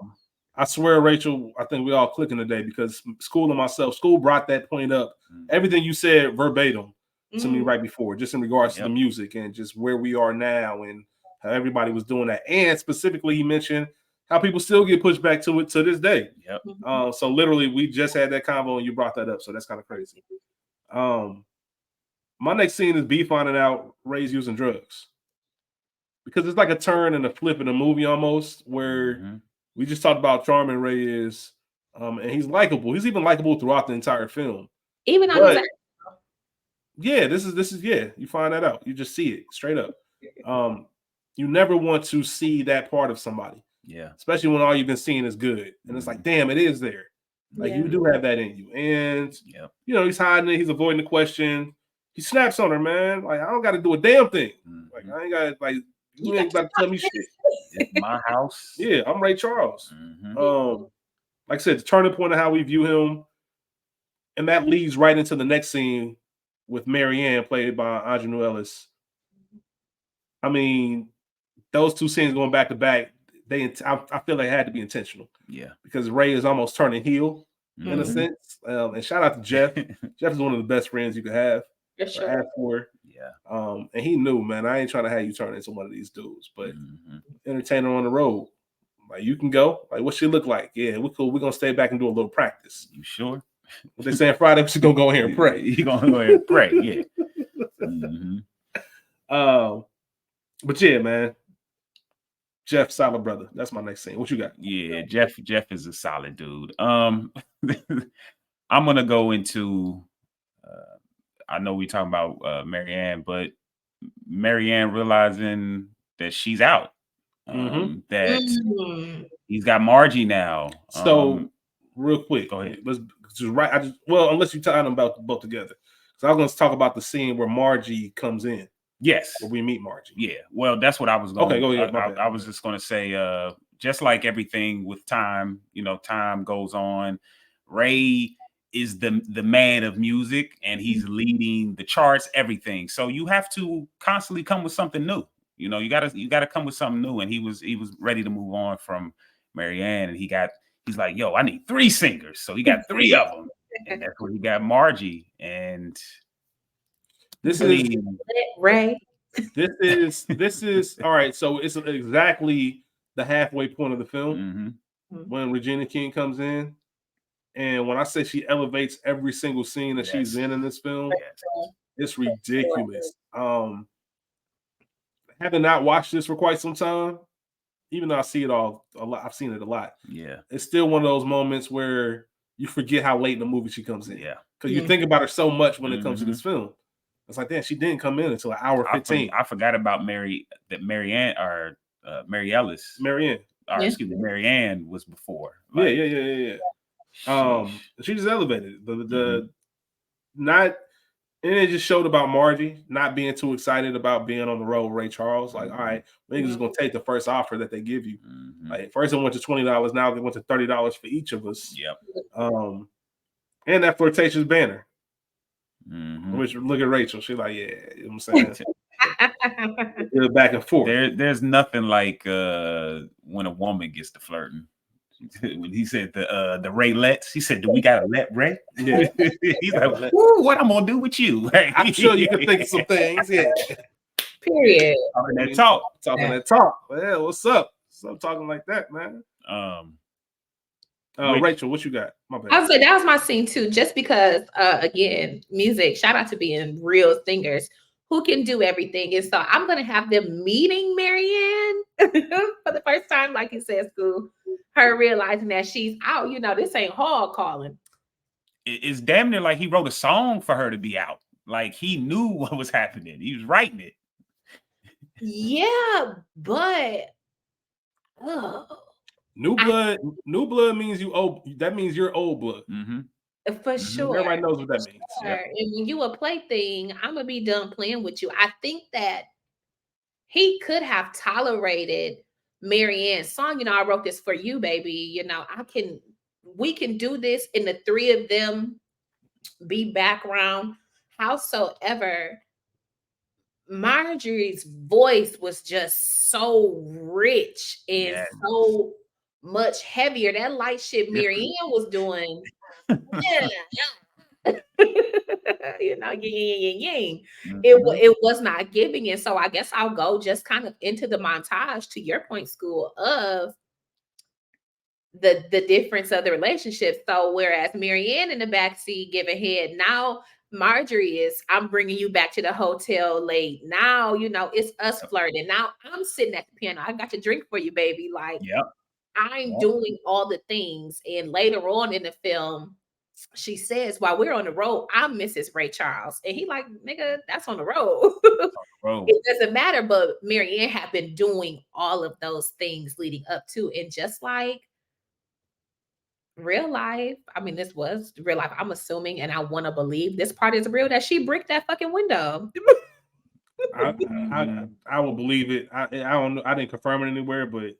[SPEAKER 1] I swear, Rachel, I think we all clicking today because school and myself, school brought that point up.
[SPEAKER 2] Mhm.
[SPEAKER 1] Everything you said verbatim to me
[SPEAKER 3] Mhm.
[SPEAKER 1] right before, just in regards to the
[SPEAKER 2] Yep.
[SPEAKER 1] music and just where we are now and how everybody was doing that. And specifically, he mentioned how people still get pushed back to it to this day.
[SPEAKER 2] Yep.
[SPEAKER 1] So literally, we just had that convo and you brought that up. So that's kind of crazy. My next scene is B finding out Ray's using drugs because it's like a turn and a flip in the movie almost where
[SPEAKER 2] Mhm.
[SPEAKER 1] we just talked about charming Ray is, and he's likable. He's even likable throughout the entire film.
[SPEAKER 3] Even on his
[SPEAKER 1] But yeah, this is yeah. You find that out. You just see it straight up. You never want to see that part of somebody,
[SPEAKER 2] Yeah.
[SPEAKER 1] especially when all you've been seeing is good, and it's like, damn, it is there. Like you do have that in you, and
[SPEAKER 2] Yep.
[SPEAKER 1] he's hiding it. He's avoiding the question. He snaps on her, man. Like I don't got to do a damn thing. Like I ain't got like you ain't about to tell me shit.
[SPEAKER 2] It's my house.
[SPEAKER 1] Yeah, I'm Ray Charles.
[SPEAKER 2] Mhm.
[SPEAKER 1] Like I said, the turning point of how we view him, and that leads right into the next scene with Marianne, played by Aunjanue Ellis. I mean, those two scenes going back to back, I feel they had to be intentional.
[SPEAKER 2] Yeah.
[SPEAKER 1] Because Ray is almost turning heel in a
[SPEAKER 2] Mhm.
[SPEAKER 1] sense. And shout out to Jeff. Jeff is one of the best friends you could have
[SPEAKER 3] For
[SPEAKER 1] or
[SPEAKER 3] sure.
[SPEAKER 1] ask for.
[SPEAKER 2] Yeah.
[SPEAKER 1] And he knew, man, I ain't trying to have you turn into one of these dudes, but
[SPEAKER 2] Mhm.
[SPEAKER 1] entertainer on the road. Like you can go. Like what she look like? Yeah, we're cool. We're gonna stay back and do a little practice.
[SPEAKER 2] You sure?
[SPEAKER 1] What they saying Friday? We should gonna go in here and pray.
[SPEAKER 2] You gonna go ahead and pray? Yeah. Mhm.
[SPEAKER 1] But yeah, man. Jeff, solid brother. That's my next scene. What you got?
[SPEAKER 2] Yeah, Jeff is a solid dude. I'm gonna go into I know we talking about Marianne, but Marianne realizing that she's out. That he's got Margie now.
[SPEAKER 1] So real quick,
[SPEAKER 2] go ahead.
[SPEAKER 1] Let's just right. Unless you tie them about both together. So I was going to talk about the scene where Margie comes in.
[SPEAKER 2] Yes,
[SPEAKER 1] where we meet Margie.
[SPEAKER 2] Yeah, well, that's what I was going.
[SPEAKER 1] Okay, go ahead.
[SPEAKER 2] I was just going to say, just like everything with time, time goes on. Ray is the man of music, and he's leading the charts, everything. So you have to constantly come with something new. You gotta come with something new. And he was ready to move on from Marianne, and he's like, yo, I need 3 singers. So he got 3 of them, and that's where he got Margie. And
[SPEAKER 1] this is
[SPEAKER 3] Ray.
[SPEAKER 1] This is all right. So it's exactly the halfway point of the film when Regina King comes in. And when I say she elevates every single scene that she's in this film, it's ridiculous. Having not watched this for quite some time, even though I see it all a lot, I've seen it a lot.
[SPEAKER 2] Yeah,
[SPEAKER 1] it's still one of those moments where you forget how late in the movie she comes in.
[SPEAKER 2] Yeah,
[SPEAKER 1] because you think about her so much when it comes to this film. It's like, damn, she didn't come in until 1:15.
[SPEAKER 2] I forgot about Marianne or Mary Ellis.
[SPEAKER 1] Marianne.
[SPEAKER 2] Excuse me, Marianne was before.
[SPEAKER 1] Like, yeah. She just elevated the not, and it just showed about Margie not being too excited about being on the road with Ray Charles. Like, all right, we're just gonna take the first offer that they give you. Like, first it went to $20, now they went to $30 for each of us.
[SPEAKER 2] Yep.
[SPEAKER 1] And that flirtatious banner. Which look at Rachel, she's like, yeah, you know what I'm saying? Back and forth.
[SPEAKER 2] There's nothing like when a woman gets to flirting. When he said the Ray lets, he said, "Do we gotta let Ray?"
[SPEAKER 1] Yeah.
[SPEAKER 2] He's like, "Ooh, what I'm gonna do with you?"
[SPEAKER 1] I'm sure you can think of some things. Yeah.
[SPEAKER 3] Period.
[SPEAKER 2] Talking that talk.
[SPEAKER 1] Talking that talk. Well, what's up? Talking like that, man. Rachel, what you got? My
[SPEAKER 3] I
[SPEAKER 1] bad.
[SPEAKER 3] was like, that was my scene too, just because again, music, shout out to being real singers who can do everything. And so I'm gonna have them meeting Marianne for the first time, like you said, school, her realizing that she's out, this ain't hard calling.
[SPEAKER 2] It's damn near like he wrote a song for her to be out. Like he knew what was happening. He was writing it.
[SPEAKER 3] Yeah, but
[SPEAKER 1] New blood means you old. That means you're old blood.
[SPEAKER 3] for sure.
[SPEAKER 1] Everybody knows what that means.
[SPEAKER 3] Sure. Yep. And when you a plaything, I'm gonna be done playing with you. I think that he could have tolerated Marianne's song. I wrote this for you, baby. We can do this, and the three of them be background. Howsoever, Marjorie's voice was just so rich and so much heavier. That light shit Marianne was doing. Yin. It was not giving it. So I guess I'll go just kind of into the montage, to your point, school, of the difference of the relationship. So whereas Marianne in the backseat giving head, now Marjorie is, I'm bringing you back to the hotel late. Now, it's us flirting. Now I'm sitting at the piano. I got your drink for you, baby. Like, I'm doing all the things. And later on in the film, she says, while we're on the road, I'm Mrs. Ray Charles. And he like, nigga, that's on the road. It doesn't matter. But Marianne had been doing all of those things leading up to. And just like real life, I mean, this was real life. I'm assuming, and I want to believe this part is real, that she bricked that fucking window.
[SPEAKER 1] I will believe it. I don't know. I didn't confirm it anywhere, but it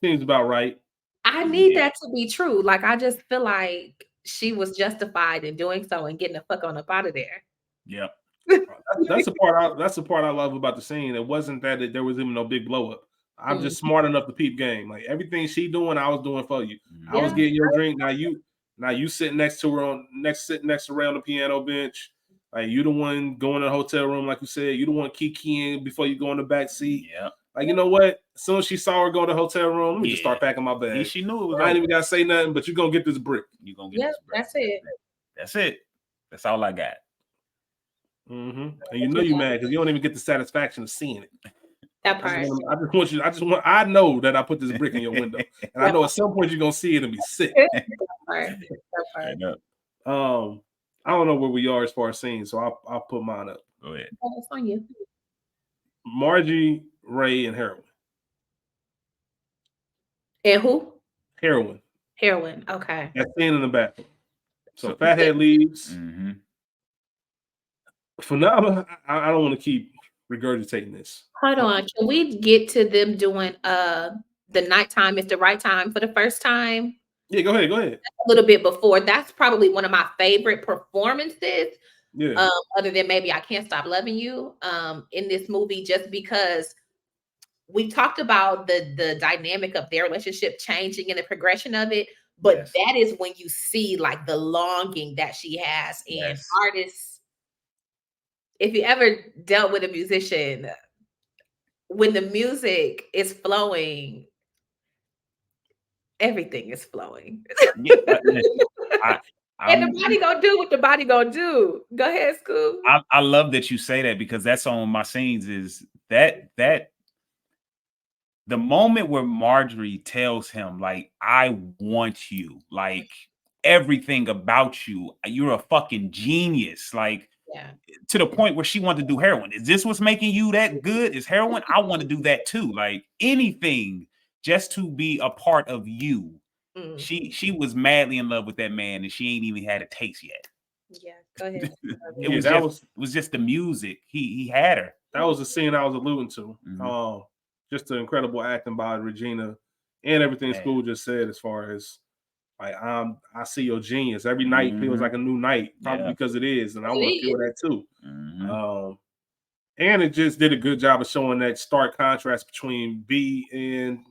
[SPEAKER 1] seems about right.
[SPEAKER 3] I need that to be true. Like, I just feel like she was justified in doing so and getting the fuck on up out of there.
[SPEAKER 2] Yep.
[SPEAKER 1] That's the part I love about the scene. It wasn't that there was even no big blow up. I'm just smart enough to peep game. Like everything she doing, I was doing for you. I was getting your drink. Now you sitting next to her sitting next around the piano bench. Like you the one going to the hotel room, like you said. You the one kikiing before you go in the back seat.
[SPEAKER 2] Yeah.
[SPEAKER 1] Like, you know what? As soon as she saw her go to the hotel room, let me just start packing my bag.
[SPEAKER 2] She knew it was.
[SPEAKER 1] I ain't even gotta say nothing, but you're gonna get this brick.
[SPEAKER 2] You're gonna get this brick.
[SPEAKER 3] That's it.
[SPEAKER 2] That's it. That's all I got.
[SPEAKER 1] And you know you mad because you don't even get the satisfaction of seeing it.
[SPEAKER 3] That part.
[SPEAKER 1] I know that I put this brick in your window, and I know at some point you're gonna see it and be sick.
[SPEAKER 3] That part.
[SPEAKER 1] I don't know where we are as far as scenes, so I'll put mine up.
[SPEAKER 2] Go ahead.
[SPEAKER 3] That's on you.
[SPEAKER 1] Margie, Ray, and heroin.
[SPEAKER 3] And who?
[SPEAKER 1] Heroin.
[SPEAKER 3] Okay.
[SPEAKER 1] That scene in the bathroom. So Fathead leaves. Phenomenal. I don't want to keep regurgitating this.
[SPEAKER 3] Hold on. Can we get to them doing the nighttime is the right time for the first time?
[SPEAKER 1] Yeah, go ahead.
[SPEAKER 3] A little bit before. That's probably one of my favorite performances.
[SPEAKER 1] Yeah.
[SPEAKER 3] Other than maybe I Can't Stop Loving You in this movie, just because we talked about the dynamic of their relationship changing and the progression of it. But that is when you see like the longing that she has. And artists, if you ever dealt with a musician, when the music is flowing, everything is flowing. And the body gonna do what the body gonna do. Go ahead, Scoop.
[SPEAKER 2] I love that you say that, because that's on my scenes, is that the moment where Marjorie tells him, like, I want you, like everything about you, you're a fucking genius. Like, to the point where she wanted to do heroin. Is this what's making you that good? Is heroin? I want to do that too. Like anything just to be a part of you. She was madly in love with that man, and she ain't even had a taste yet.
[SPEAKER 3] Yeah, go ahead.
[SPEAKER 2] It was just the music. He had her.
[SPEAKER 1] That was the scene I was alluding to. Just the incredible acting by Regina and everything School just said, as far as like I see your genius. Every night feels like a new night, probably because it is, and I want to feel that too. And it just did a good job of showing that stark contrast between B and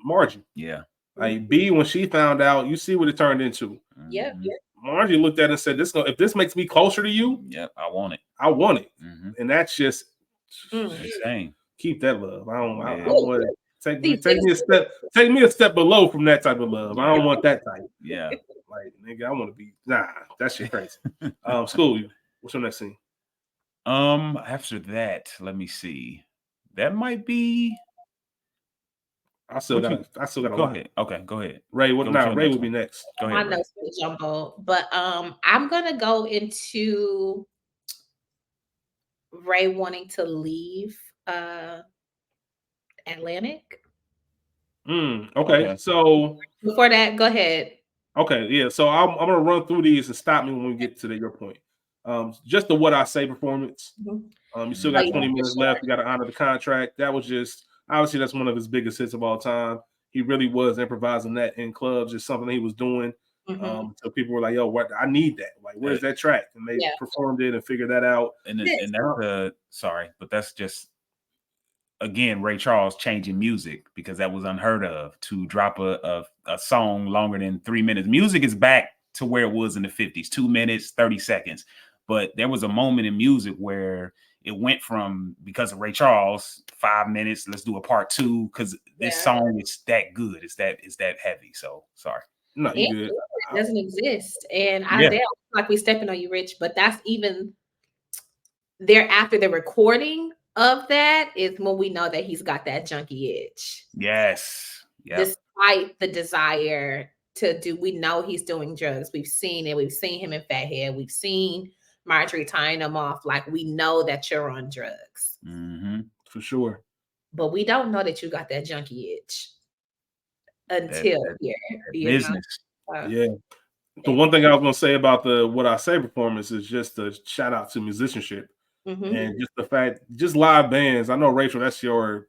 [SPEAKER 1] Margie.
[SPEAKER 2] Yeah.
[SPEAKER 1] Like B, when she found out, you see what it turned into.
[SPEAKER 3] Yeah.
[SPEAKER 1] Margie looked at it and said, if this makes me closer to you,
[SPEAKER 2] I want it.
[SPEAKER 1] I want it. And that's just
[SPEAKER 2] insane.
[SPEAKER 1] Keep that love. I don't want it. Take me a step below from that type of love. I don't want that type.
[SPEAKER 2] Yeah.
[SPEAKER 1] Like, nigga, I want to be that shit crazy. School, what's your next scene?
[SPEAKER 2] After that, let me see. That might be.
[SPEAKER 1] I still got a
[SPEAKER 2] Go
[SPEAKER 1] lot.
[SPEAKER 2] ahead. Okay, go ahead.
[SPEAKER 1] Ray, Ray will be next.
[SPEAKER 2] Go
[SPEAKER 3] My
[SPEAKER 2] ahead.
[SPEAKER 3] notes are jumbled, but I'm gonna go into Ray wanting to leave Atlantic.
[SPEAKER 1] Okay. So
[SPEAKER 3] before that, go ahead.
[SPEAKER 1] Okay, yeah. So I'm gonna run through these and stop me when we get to your point. Just the What I Say performance. You still got 20 minutes left. You got to honor the contract. That was just obviously that's one of his biggest hits of all time. He really was improvising that in clubs. It's something he was doing. So people were like, "Yo, what? I need that. Like, where's that track?" And they performed it and figured that out.
[SPEAKER 2] And that's sorry, but that's just again Ray Charles changing music because that was unheard of to drop a song longer than 3 minutes. Music is back to where it was in the 50s, 2 minutes, 30 seconds. But there was a moment in music where it went from, because of Ray Charles, 5 minutes, let's do a part 2 because this song is that good. It's that heavy. So sorry.
[SPEAKER 1] No, you good.
[SPEAKER 3] It doesn't exist. And I feel like we stepping on you, Rich, but that's even there after the recording of that is when we know that he's got that junkie itch.
[SPEAKER 2] Yes.
[SPEAKER 3] Despite the desire to do, we know he's doing drugs. We've seen it. We've seen him in Fathead. We've seen Marjorie tying him off. Like, we know that you're on drugs.
[SPEAKER 1] For sure.
[SPEAKER 3] But we don't know that you got that junkie itch until
[SPEAKER 2] business.
[SPEAKER 1] Yeah. The one thing I was going to say about the What I Say performance is just a shout out to musicianship. And just the fact, just live bands. I know, Rachel, that's one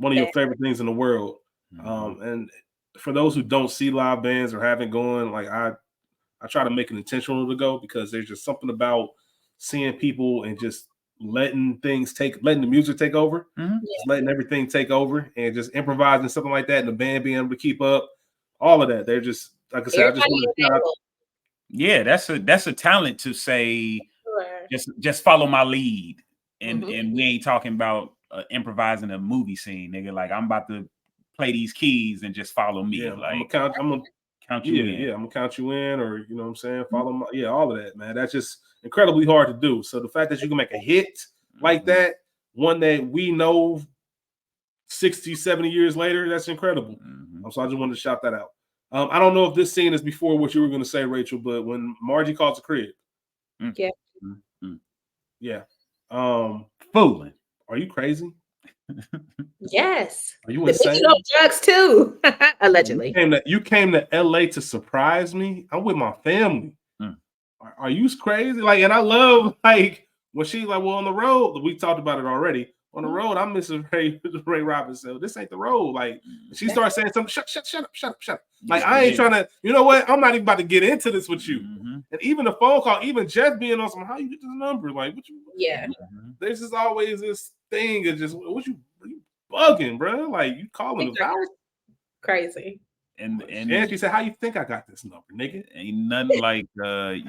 [SPEAKER 1] of your favorite things in the world. And for those who don't see live bands or haven't gone, like I try to make it intentional to go because there's just something about seeing people and just letting the music take over, just letting everything take over and just improvising something like that and the band being able to keep up, all of that. They're just, like I said, I just want to shout out.
[SPEAKER 2] Yeah, that's a talent to say, just follow my lead. And we ain't talking about improvising a movie scene, nigga. Like, I'm about to play these keys and just follow me.
[SPEAKER 1] Yeah,
[SPEAKER 2] like
[SPEAKER 1] I'm gonna count you in.
[SPEAKER 2] Yeah,
[SPEAKER 1] I'm gonna count you in, or you know what I'm saying, follow my all of that, man. That's just incredibly hard to do. So the fact that you can make a hit like that, one that we know 60, 70 years later, that's incredible. So I just wanted to shout that out. I don't know if this scene is before what you were going to say, Rachel, but when Margie calls the crib. Yeah.
[SPEAKER 2] Fooling.
[SPEAKER 1] Are you crazy?
[SPEAKER 3] Yes.
[SPEAKER 1] Are you insane?
[SPEAKER 3] On drugs too, allegedly.
[SPEAKER 1] You came to LA to surprise me. I'm with my family. Are you crazy? Like, and I love like when she's like, well, on the road, we talked about it already. On the road, I'm missing Ray Robinson. This ain't the road. Like, she starts saying something. Shut up. Like, I ain't trying to. You know what? I'm not even about to get into this with you. And even the phone call, even Jeff being on some, how you get this number? Like, what you? There's just always this thing of just what you bugging, bro. Like, you calling the house?
[SPEAKER 3] Crazy.
[SPEAKER 2] And
[SPEAKER 1] she said, how you think I got this number, nigga?
[SPEAKER 2] Ain't nothing like the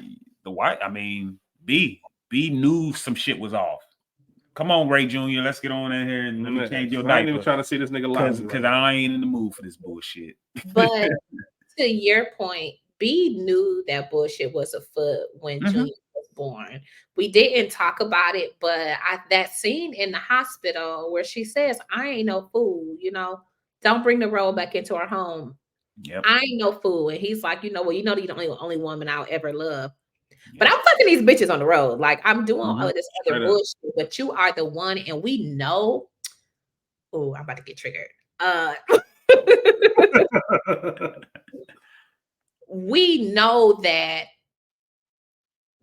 [SPEAKER 2] white. I mean, B knew some shit was off. Come on, Ray Jr., let's get on in here and let me change your diaper.
[SPEAKER 1] I ain't even trying to see this nigga live.
[SPEAKER 2] Because I ain't in the mood for this bullshit.
[SPEAKER 3] But to your point, B knew that bullshit was afoot when Junior was born. We didn't talk about it, but that scene in the hospital where she says, I ain't no fool, don't bring the road back into our home. I ain't no fool. And he's like, you're the only woman I'll ever love. But I'm fucking these bitches on the road. Like, I'm doing all of this other bullshit, but you are the one, and we know. Oh, I'm about to get triggered. We know that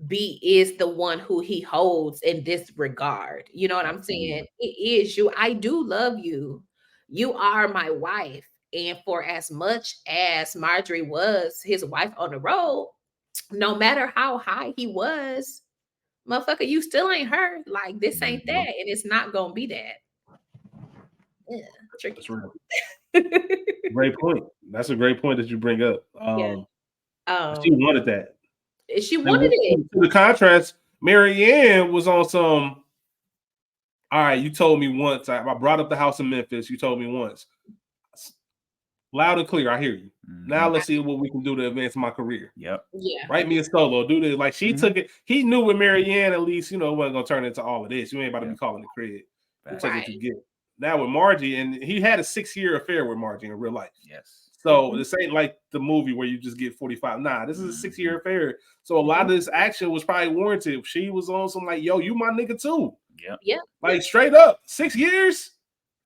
[SPEAKER 3] B is the one who he holds in this regard. You know what I'm saying? It is you. I do love you. You are my wife. And for as much as Marjorie was his wife on the road, no matter how high he was, motherfucker, you still ain't her. Like, this ain't that, and it's not gonna be that. Yeah, tricky.
[SPEAKER 1] That's right. Great point. That's a great point that you bring up. She wanted that.
[SPEAKER 3] She wanted it.
[SPEAKER 1] To the contrast, Marianne was on some. All right, you told me once. I brought up the house in Memphis. You told me once. Loud and clear. I hear you.
[SPEAKER 2] Mhm.
[SPEAKER 1] Now let's see what we can do to advance my career.
[SPEAKER 2] Yep.
[SPEAKER 3] Yeah.
[SPEAKER 1] Write me a solo. Do this. Like she
[SPEAKER 2] Mhm.
[SPEAKER 1] took it. He knew with Marianne, at least, it wasn't gonna turn into all of this. You ain't about to be calling the crib. He
[SPEAKER 2] Facts.
[SPEAKER 1] took it
[SPEAKER 3] Right.
[SPEAKER 1] to get it. Now with Margie, and he had a 6-year affair with Margie in real life.
[SPEAKER 2] Yes.
[SPEAKER 1] So this ain't like the movie where you just get 45. Nah, this is a 6-year affair. So a lot of this action was probably warranted. She was on some like, yo, you my nigga too.
[SPEAKER 2] Yep.
[SPEAKER 3] Yeah.
[SPEAKER 1] Like straight up, 6 years.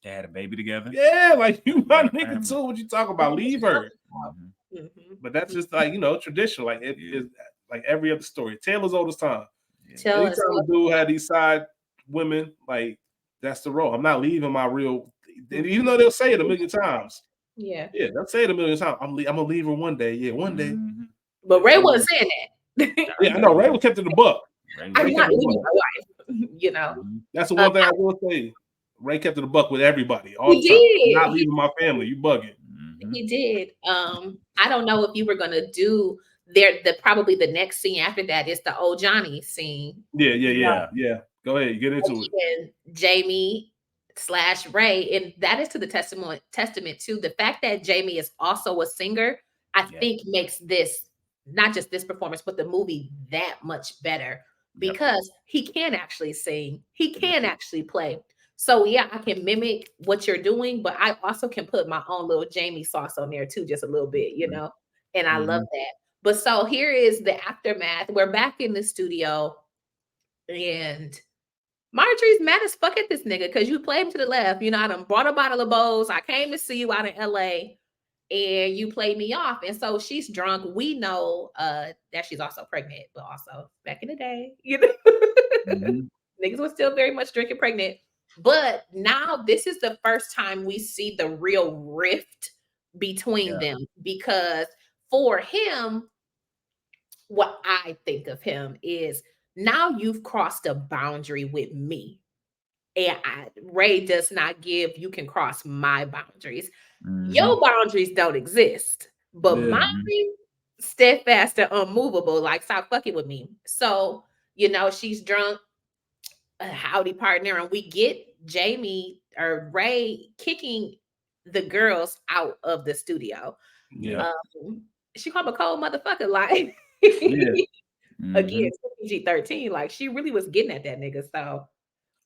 [SPEAKER 2] They had a baby together.
[SPEAKER 1] Yeah, like you my
[SPEAKER 2] Yeah,
[SPEAKER 1] nigga
[SPEAKER 2] family.
[SPEAKER 1] too. What you talking about? Leave her.
[SPEAKER 2] Mhm.
[SPEAKER 3] Mhm.
[SPEAKER 1] But that's just like traditional. Like it is like every other story. Taylor's old as time.
[SPEAKER 2] Yeah.
[SPEAKER 3] Tell us
[SPEAKER 1] Anytime a
[SPEAKER 3] what.
[SPEAKER 1] dude had these side women, like that's the role. I'm not leaving my real. And even though they'll say it a million times,
[SPEAKER 3] Yeah.
[SPEAKER 1] they'll say it a million times. I'm gonna leave her one day. Yeah, one day.
[SPEAKER 2] Mhm.
[SPEAKER 3] But Ray wasn't saying that.
[SPEAKER 1] Yeah, I know. Ray was kept to the buck.
[SPEAKER 2] Ray
[SPEAKER 3] I'm
[SPEAKER 2] was-
[SPEAKER 3] not
[SPEAKER 1] kept it
[SPEAKER 3] leaving
[SPEAKER 1] buck.
[SPEAKER 3] my wife. You know.
[SPEAKER 2] Mhm.
[SPEAKER 1] That's the one thing I will say. Ray kept to the buck with everybody all
[SPEAKER 3] He
[SPEAKER 1] the time.
[SPEAKER 3] did.
[SPEAKER 1] I'm not leaving my family. You bugging.
[SPEAKER 2] Mhm.
[SPEAKER 3] He did. I don't know if you were gonna do probably the next scene after that is the old Johnny scene.
[SPEAKER 1] Yeah. Go ahead, get into it.
[SPEAKER 3] And Jamie / Ray, and that is to the testament to the fact that Jamie is also a singer. I think makes this not just this performance, but the movie that much better because he can actually sing, he can actually play. So yeah, I can mimic what you're doing, but I also can put my own little Jamie sauce on there too, just a little bit, and I love that. But so here is the aftermath. We're back in the studio, and Marjorie's mad as fuck at this nigga because you played him to the left. I done brought a bottle of Bose. I came to see you out in LA and you played me off. And so she's drunk. We know that she's also pregnant, but also back in the day, niggas was still very much drinking pregnant. But now this is the first time we see the real rift between them because for him, what I think of him is now you've crossed a boundary with me. And Ray does not give, you can cross my boundaries. Your boundaries don't exist, but mine steadfast and unmovable. Like, stop fucking with me. So, she's drunk, a howdy partner, and we get Jamie or Ray kicking the girls out of the studio.
[SPEAKER 1] Yeah.
[SPEAKER 3] She called him a cold motherfucker, like again, PG-13. Like she really was getting at that nigga. So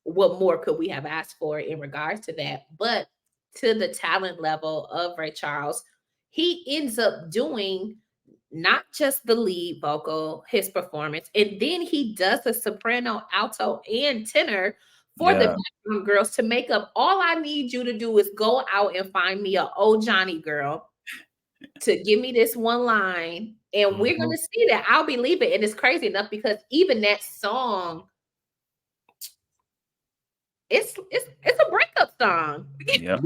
[SPEAKER 3] what more could we have asked for in regards to that? But to the talent level of Ray Charles, he ends up doing not just the lead vocal, his performance, and then he does the soprano, alto, and tenor for the background girls to make up. All I need you to do is go out and find me a old Johnny girl to give me this one line, and we're gonna see that. I'll believe it. And it's crazy enough because even that song, it's a breakup song.
[SPEAKER 2] Yep.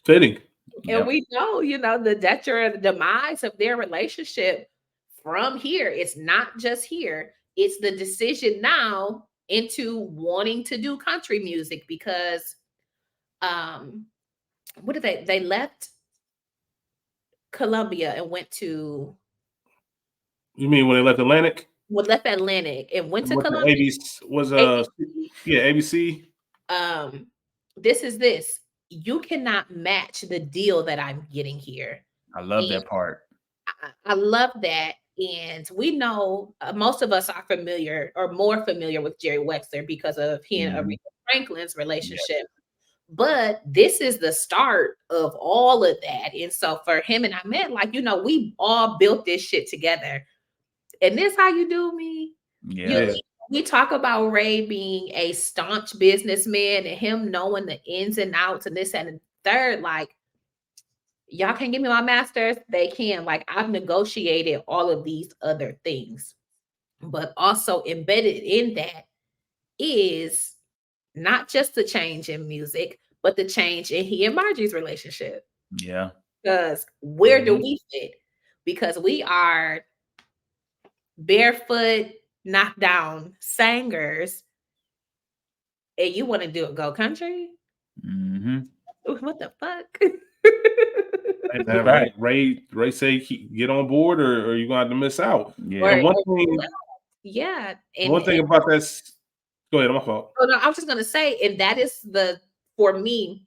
[SPEAKER 1] Fitting.
[SPEAKER 3] And we know, the demise of their relationship from here. It's not just here. It's the decision now into wanting to do country music because what did they left Columbia and went to
[SPEAKER 1] You mean when they left Atlantic?
[SPEAKER 3] left Atlantic and went to Columbia.
[SPEAKER 1] ABC was ABC.
[SPEAKER 3] This is this. You cannot match the deal that I'm getting here.
[SPEAKER 2] I love that part.
[SPEAKER 3] I love that. And we know most of us are familiar or more familiar with Jerry Wexler because of he and Aretha Franklin's relationship. But this is the start of all of that. And so for him and Ahmed, we all built this shit together. And this how you do me?
[SPEAKER 2] Yeah.
[SPEAKER 3] We talk about Ray being a staunch businessman and him knowing the ins and outs and this and the third. Like, y'all can give me my masters. They can. Like, I've negotiated all of these other things. But also embedded in that is not just the change in music, but the change in he and Margie's relationship.
[SPEAKER 2] Yeah.
[SPEAKER 3] Because where do we fit? Because we are barefoot, knockdown singers, and you want to do a go country? What the fuck?
[SPEAKER 1] Ray say get on board, or you're gonna have to miss out.
[SPEAKER 2] Yeah.
[SPEAKER 1] And one thing, one thing about that. Go ahead, my fault.
[SPEAKER 3] Oh no, I was just gonna say, and that is for me,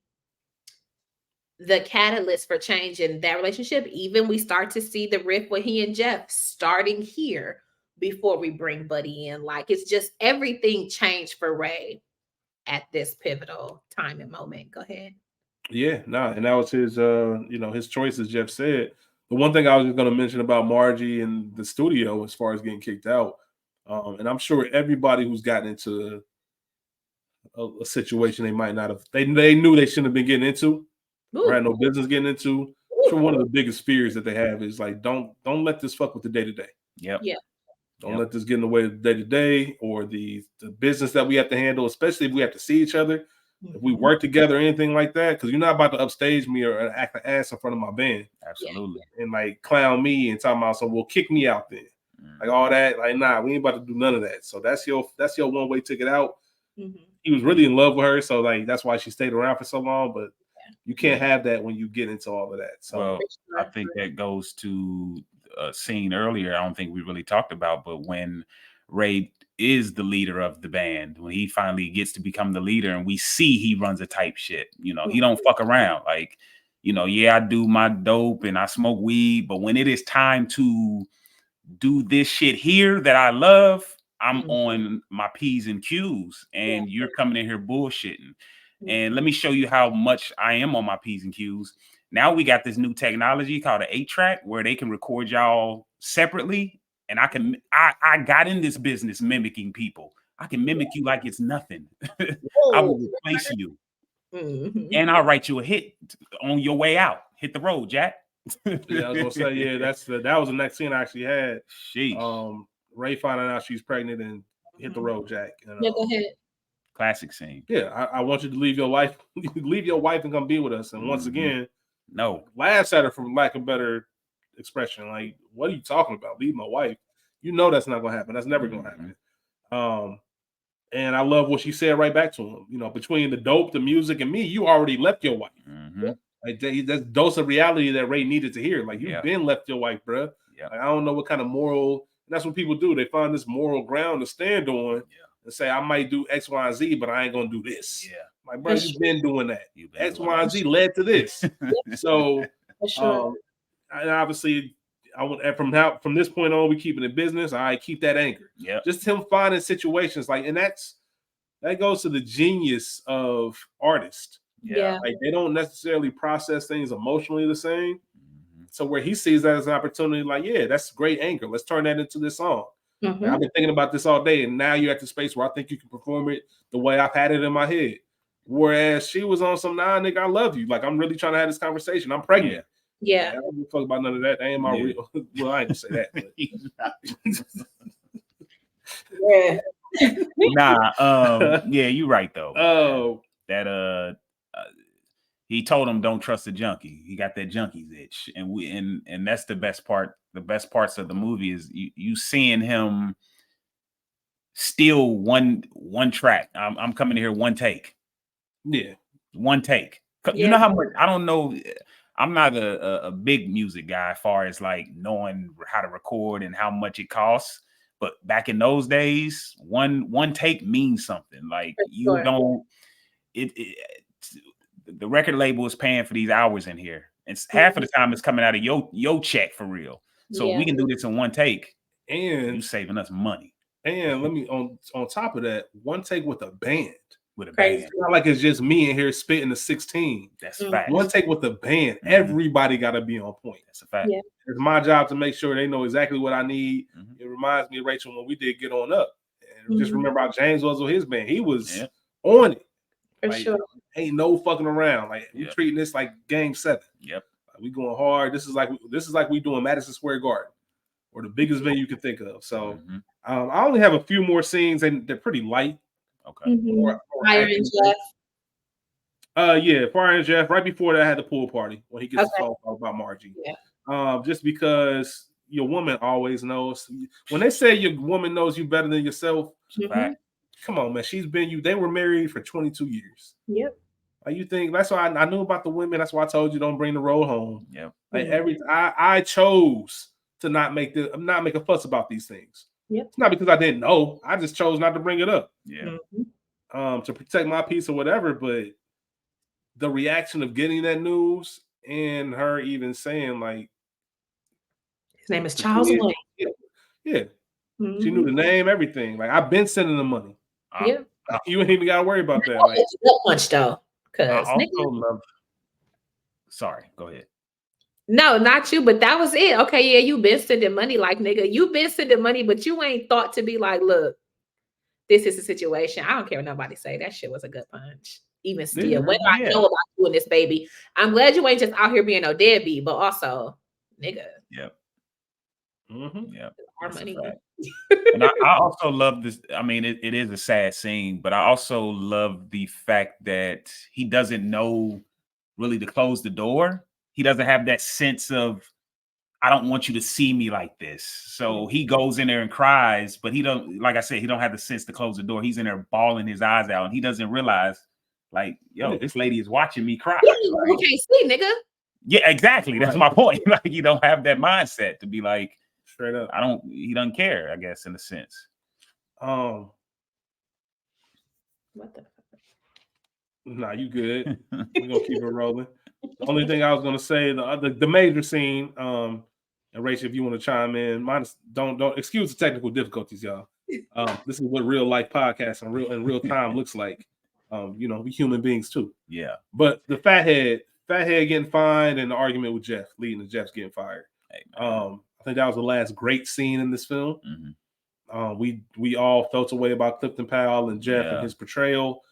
[SPEAKER 3] the catalyst for change in that relationship. Even we start to see the rift with he and Jeff starting here before we bring Buddy in. Like it's just everything changed for Ray at this pivotal time and moment. Go ahead.
[SPEAKER 1] Yeah, and that was his his choice, as Jeff said. The one thing I was just gonna mention about Margie and the studio as far as getting kicked out, and I'm sure everybody who's gotten into a situation they might not have they knew they shouldn't have been getting into or had no business getting into. I'm sure one of the biggest fears that they have is like don't let this fuck with the day-to-day.
[SPEAKER 2] Yep.
[SPEAKER 3] Yeah.
[SPEAKER 1] Don't let this get in the way of the day-to-day or the business that we have to handle, especially if we have to see each other. If we work together or anything like that, because you're not about to upstage me or act an ass in front of my band.
[SPEAKER 2] Absolutely.
[SPEAKER 1] And like clown me and talking about, so we'll kick me out then. Like all that. Like, nah, we ain't about to do none of that. So that's your one-way ticket out. He was really in love with her. So like that's why she stayed around for so long. But you can't have that when you get into all of that. So
[SPEAKER 2] well, I think that goes to a scene earlier. I don't think we really talked about, but when Ray is the leader of the band, when he finally gets to become the leader and we see he runs a type shit, he don't fuck around. Like, yeah, I do my dope and I smoke weed, but when it is time to do this shit here that I love, I'm on my P's and Q's and you're coming in here bullshitting. And let me show you how much I am on my P's and Q's. Now we got this new technology called an 8-track where they can record y'all separately. And I got in this business mimicking people. I can mimic you like it's nothing. I will replace you. And I'll write you a hit on your way out. Hit the road, Jack.
[SPEAKER 1] Yeah, I was gonna say, yeah, that was the next scene I actually had.
[SPEAKER 2] Sheesh.
[SPEAKER 1] Ray finding out she's pregnant and hit the road, Jack.
[SPEAKER 3] Yeah, go ahead.
[SPEAKER 2] Classic scene.
[SPEAKER 1] Yeah, I want you to leave your wife and come be with us. And once again,
[SPEAKER 2] no,
[SPEAKER 1] laughs at her for lack of better expression. Like, what are you talking about? Leave my wife. You know that's not gonna happen. That's never gonna happen. And I love what she said right back to him. Between the dope, the music, and me, you already left your wife. Like that's dose of reality that Ray needed to hear. Like you've been left your wife, bro. Like, I don't know what kind of moral. That's what people do. They find this moral ground to stand on and say, I might do X, Y, and Z, but I ain't gonna do this.
[SPEAKER 2] Yeah.
[SPEAKER 1] Like, bro, you've been doing that. X, Y, and Z led to this. So, and obviously, I want from this point on, we keeping it business. I keep that anchor.
[SPEAKER 2] Yeah.
[SPEAKER 1] Just him finding situations like, and that goes to the genius of artists.
[SPEAKER 3] Yeah.
[SPEAKER 1] Like they don't necessarily process things emotionally the same. So where he sees that as an opportunity, like, yeah, that's great anchor. Let's turn that into this song. I've been thinking about this all day, and now you're at the space where I think you can perform it the way I've had it in my head. Whereas she was on some, nah, nigga, I love you. Like, I'm really trying to have this conversation. I'm pregnant.
[SPEAKER 3] Yeah.
[SPEAKER 1] I don't give a fuck about none of that. That ain't my real. Well, I ain't gonna say that.
[SPEAKER 2] Nah, yeah, you're right though.
[SPEAKER 1] Oh,
[SPEAKER 2] that he told him don't trust a junkie. He got that junkie's itch, and that's the best part. The best parts of the movie is you seeing him steal one track. I'm coming here one take.
[SPEAKER 1] Yeah,
[SPEAKER 2] one take. You know how much I don't know. I'm not a big music guy as far as like knowing how to record and how much it costs. But back in those days, one take means something. Like you don't. The record label is paying for these hours in here. It's half of the time it's coming out of your check for real. So we can do this in one take,
[SPEAKER 1] and
[SPEAKER 2] you saving us money.
[SPEAKER 1] And let me on top of that, one take with a band.
[SPEAKER 2] With a
[SPEAKER 3] Crazy.
[SPEAKER 2] band.
[SPEAKER 1] It's not like it's just me in here spitting the 16.
[SPEAKER 2] That's a fact.
[SPEAKER 1] One take with the band. Everybody got to be on point.
[SPEAKER 2] That's a fact.
[SPEAKER 3] Yeah.
[SPEAKER 1] It's my job to make sure they know exactly what I need. It reminds me of Rachel when we did Get On Up. And just remember how James was with his band. He was on it.
[SPEAKER 3] For sure.
[SPEAKER 1] Ain't no fucking around. Like we treating this like Game 7.
[SPEAKER 2] Yep.
[SPEAKER 1] Like, we going hard. This is like we doing Madison Square Garden, or the biggest venue you can think of. So I only have a few more scenes, and they're pretty light.
[SPEAKER 2] Okay.
[SPEAKER 3] Fire and Jeff.
[SPEAKER 1] Fire and Jeff. Right before that, I had the pool party when he gets the phone call about Margie.
[SPEAKER 3] Yeah.
[SPEAKER 1] Just because your woman always knows. When they say your woman knows you better than yourself, come on, man. She's been you. They were married for 22 years.
[SPEAKER 3] Yep.
[SPEAKER 1] Like, you think that's why I knew about the women. That's why I told you don't bring the road home.
[SPEAKER 2] Yep.
[SPEAKER 1] Like I chose to not make a fuss about these things.
[SPEAKER 3] Yep.
[SPEAKER 1] It's not because I didn't know. I just chose not to bring it up.
[SPEAKER 2] Yeah.
[SPEAKER 1] To protect my peace or whatever. But the reaction of getting that news and her even saying like
[SPEAKER 3] his name is Charles Wayne.
[SPEAKER 1] Yeah. She knew the name, everything. Like I've been sending the money.
[SPEAKER 3] Yeah.
[SPEAKER 1] You ain't even gotta worry about that. Like
[SPEAKER 3] punch though.
[SPEAKER 2] I also love. Sorry, go ahead.
[SPEAKER 3] No, not you, but that was it. Okay, yeah, you been sending money, like nigga. You been sending money, but you ain't thought to be like, look, this is the situation. I don't care what nobody say. That shit was a good punch. Even still, what do I know about you and this baby? I'm glad you ain't just out here being no deadbeat, but also, nigga.
[SPEAKER 2] Yep. Yep.
[SPEAKER 3] Our money.
[SPEAKER 2] And I also love this. I mean, it is a sad scene, but I also love the fact that he doesn't know really to close the door. He doesn't have that sense of, I don't want you to see me like this. So he goes in there and cries, but he don't, like I said, he don't have the sense to close the door. He's in there bawling his eyes out, and he doesn't realize, like, yo, this lady is watching me cry.
[SPEAKER 3] You can't see, nigga.
[SPEAKER 2] Yeah, exactly. That's my point. Like, you don't have that mindset to be like,
[SPEAKER 1] straight up.
[SPEAKER 2] He doesn't care, I guess, in a sense.
[SPEAKER 3] What the fuck?
[SPEAKER 1] Nah, you good. We're gonna keep it rolling. The only thing I was gonna say, the major scene, and Rachel, if you want to chime in, don't excuse the technical difficulties, y'all. This is what real life podcasts in real time looks like. We human beings too.
[SPEAKER 2] Yeah.
[SPEAKER 1] But the fathead getting fined and the argument with Jeff, leading to Jeff's getting fired.
[SPEAKER 2] Hey,
[SPEAKER 1] I think that was the last great scene in this film. We all felt a way about Clifton Powell and Jeff and his portrayal.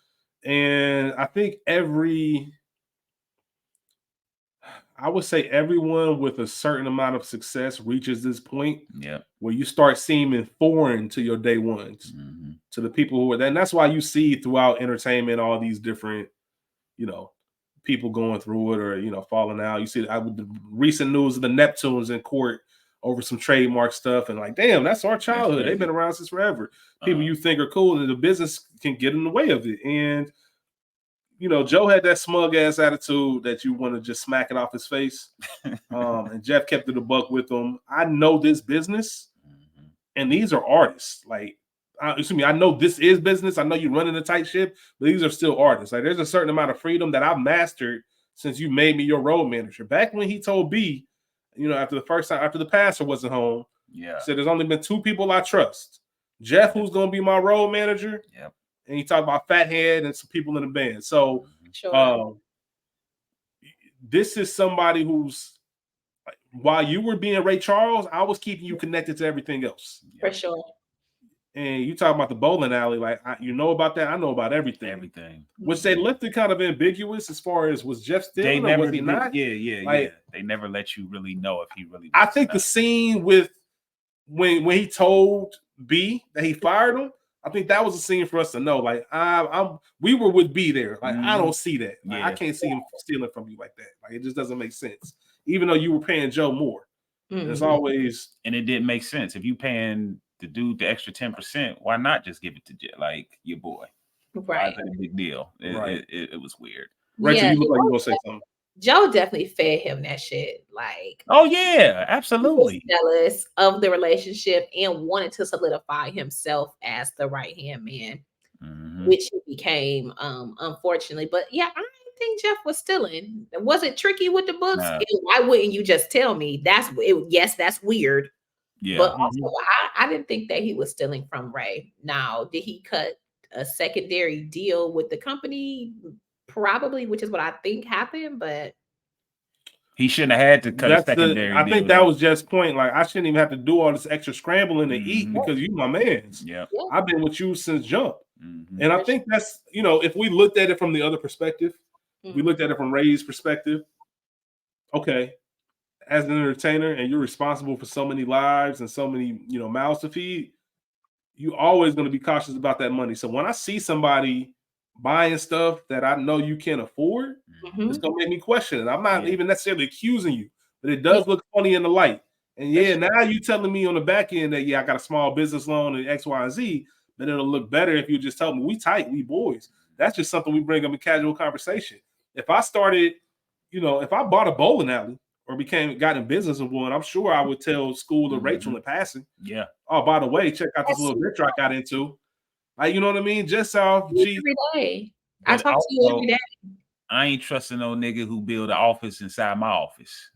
[SPEAKER 1] And I think I would say everyone with a certain amount of success reaches this point where you start seeming foreign to your day ones, to the people who are there. And that's why you see throughout entertainment all these different, people going through it or, falling out. You see the recent news of the Neptunes in court over some trademark stuff and like, damn, that's our childhood. They've been around since forever. People you think are cool and the business can get in the way of it. And Joe had that smug ass attitude that you want to just smack it off his face. And Jeff kept it a buck with him. I know this business, and these are artists. Like, I know this is business. I know you're running a tight ship, but these are still artists. Like, there's a certain amount of freedom that I've mastered since you made me your road manager. Back when he told B, after the first time, after the pastor wasn't home, said there's only been two people I trust. Jeff, who's going to be my road manager.
[SPEAKER 2] Yep.
[SPEAKER 1] And he talked about Fathead and some people in the band. So this is somebody who's, while you were being Ray Charles, I was keeping you connected to everything else.
[SPEAKER 3] For sure.
[SPEAKER 1] And you talk about the bowling alley, like you know about that. I know about everything. Which they left it kind of ambiguous as far as was Jeff stealing or was he not?
[SPEAKER 2] Yeah. They never let you really know if he really.
[SPEAKER 1] I think the scene with when he told B that he fired him, I think that was a scene for us to know. Like we were with B there. Like I don't see that. Like, I can't see him stealing from you like that. Like it just doesn't make sense. Even though you were paying Joe more, it's always
[SPEAKER 2] and it didn't make sense. If you paying the dude the extra 10%, why not just give it to like your boy?
[SPEAKER 3] Right,
[SPEAKER 2] that's a big deal. It was weird.
[SPEAKER 1] Rachel, you look like you gonna say something.
[SPEAKER 3] Joe definitely fed him that shit. Like,
[SPEAKER 2] oh yeah, absolutely.
[SPEAKER 3] He was jealous of the relationship and wanted to solidify himself as the right hand man, which he became, unfortunately. But yeah, I think Jeff was stealing. Was it tricky with the books? Why wouldn't you just tell me? Yes, that's weird. Yeah, but also, I didn't think that he was stealing from Ray. Now, did he cut a secondary deal with the company? Probably, which is what I think happened, but
[SPEAKER 2] he shouldn't have had to cut a secondary.
[SPEAKER 1] I think that was Jeff's point. Like, I shouldn't even have to do all this extra scrambling to eat because you my mans.
[SPEAKER 2] Yeah,
[SPEAKER 1] I've been with you since jump, and I think that's if we looked at it from the other perspective, we looked at it from Ray's perspective. Okay, as an entertainer, and you're responsible for so many lives and so many mouths to feed, you always going to be cautious about that money. So when I see somebody buying stuff that I know you can't afford, it's gonna make me question it. I'm not even necessarily accusing you, but it does look funny in the light. And now you telling me on the back end that I got a small business loan and X, Y, and Z, but it'll look better if you just tell me we tight, we boys. That's just something we bring up in casual conversation. If I started, if I bought a bowling alley or got in business with one, I'm sure I would tell School or Rachel in passing.
[SPEAKER 2] Yeah.
[SPEAKER 1] Oh, by the way, check out this little venture I got into. Like, you know what I mean? Just off
[SPEAKER 3] every day. I talk to you every day.
[SPEAKER 2] I ain't trusting no nigga who build an office inside my office.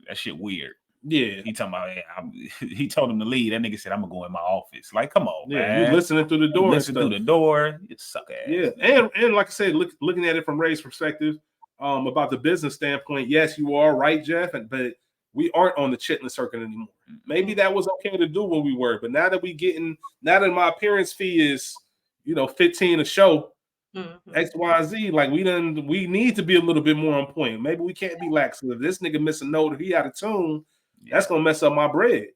[SPEAKER 2] That shit weird.
[SPEAKER 1] Yeah.
[SPEAKER 2] He talking about, he told him to leave. That nigga said, I'm gonna go in my office. Like, come on,
[SPEAKER 1] Yeah,
[SPEAKER 2] man.
[SPEAKER 1] you listening through the door.
[SPEAKER 2] Listen through the door. You suck ass.
[SPEAKER 1] Yeah, and like I said, looking at it from Ray's perspective, about the business standpoint, yes, you are right, Jeff, but we aren't on the chitlin circuit anymore. Maybe that was okay to do when we were, but now that my appearance fee is, $15 a show, X, Y, Z, like we need to be a little bit more on point. Maybe we can't be lax. If this nigga miss a note, if he out of tune, that's gonna mess up my bread.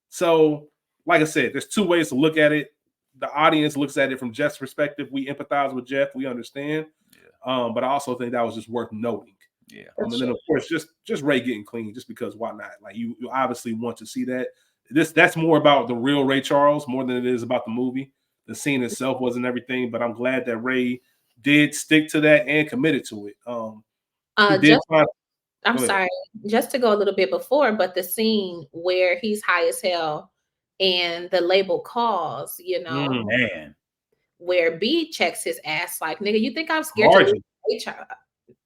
[SPEAKER 1] So, like I said, there's two ways to look at it. The audience looks at it from Jeff's perspective. We empathize with Jeff. We understand. But I also think that was just worth noting.
[SPEAKER 2] Yeah.
[SPEAKER 1] And then of course, just Ray getting clean, just because why not? Like you obviously want to see that. That's more about the real Ray Charles more than it is about the movie. The scene itself wasn't everything, but I'm glad that Ray did stick to that and committed to it.
[SPEAKER 3] I'm sorry, just to go a little bit before, but the scene where he's high as hell and the label calls,
[SPEAKER 2] man,
[SPEAKER 3] where B checks his ass like, nigga, you think I'm scared to leave HR?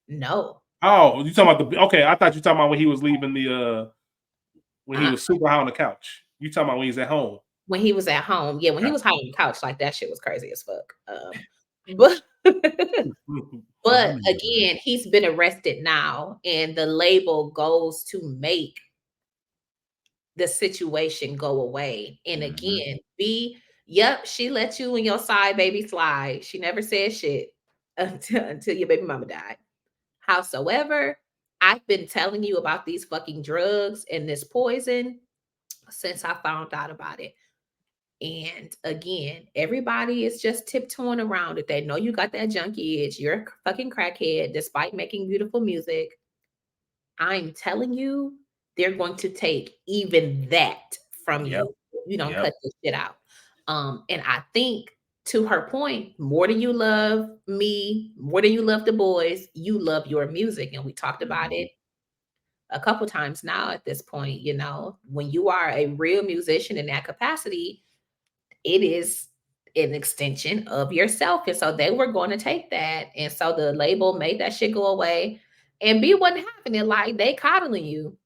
[SPEAKER 3] No.
[SPEAKER 1] Oh, you talking about okay, I thought you talking about when he was leaving when he was super high on the couch. You talking about when he's at home.
[SPEAKER 3] When he was at home. Yeah, when he was high on the couch, like that shit was crazy as fuck. But again, he's been arrested now, and the label goes to make the situation go away. And again, yep, she let you and your side baby slide. She never said shit until your baby mama died. Howsoever, I've been telling you about these fucking drugs and this poison since I found out about it. And again, everybody is just tiptoeing around it. They know you got that junkie itch. You're a fucking crackhead, despite making beautiful music. I'm telling you, they're going to take even that from you. You don't cut this shit out. And I think, to her point, more than you love me, more than you love the boys, you love your music. And we talked about it a couple times now at this point. When you are a real musician in that capacity, it is an extension of yourself. And so they were going to take that. And so the label made that shit go away. And B wasn't having it, like they coddling you.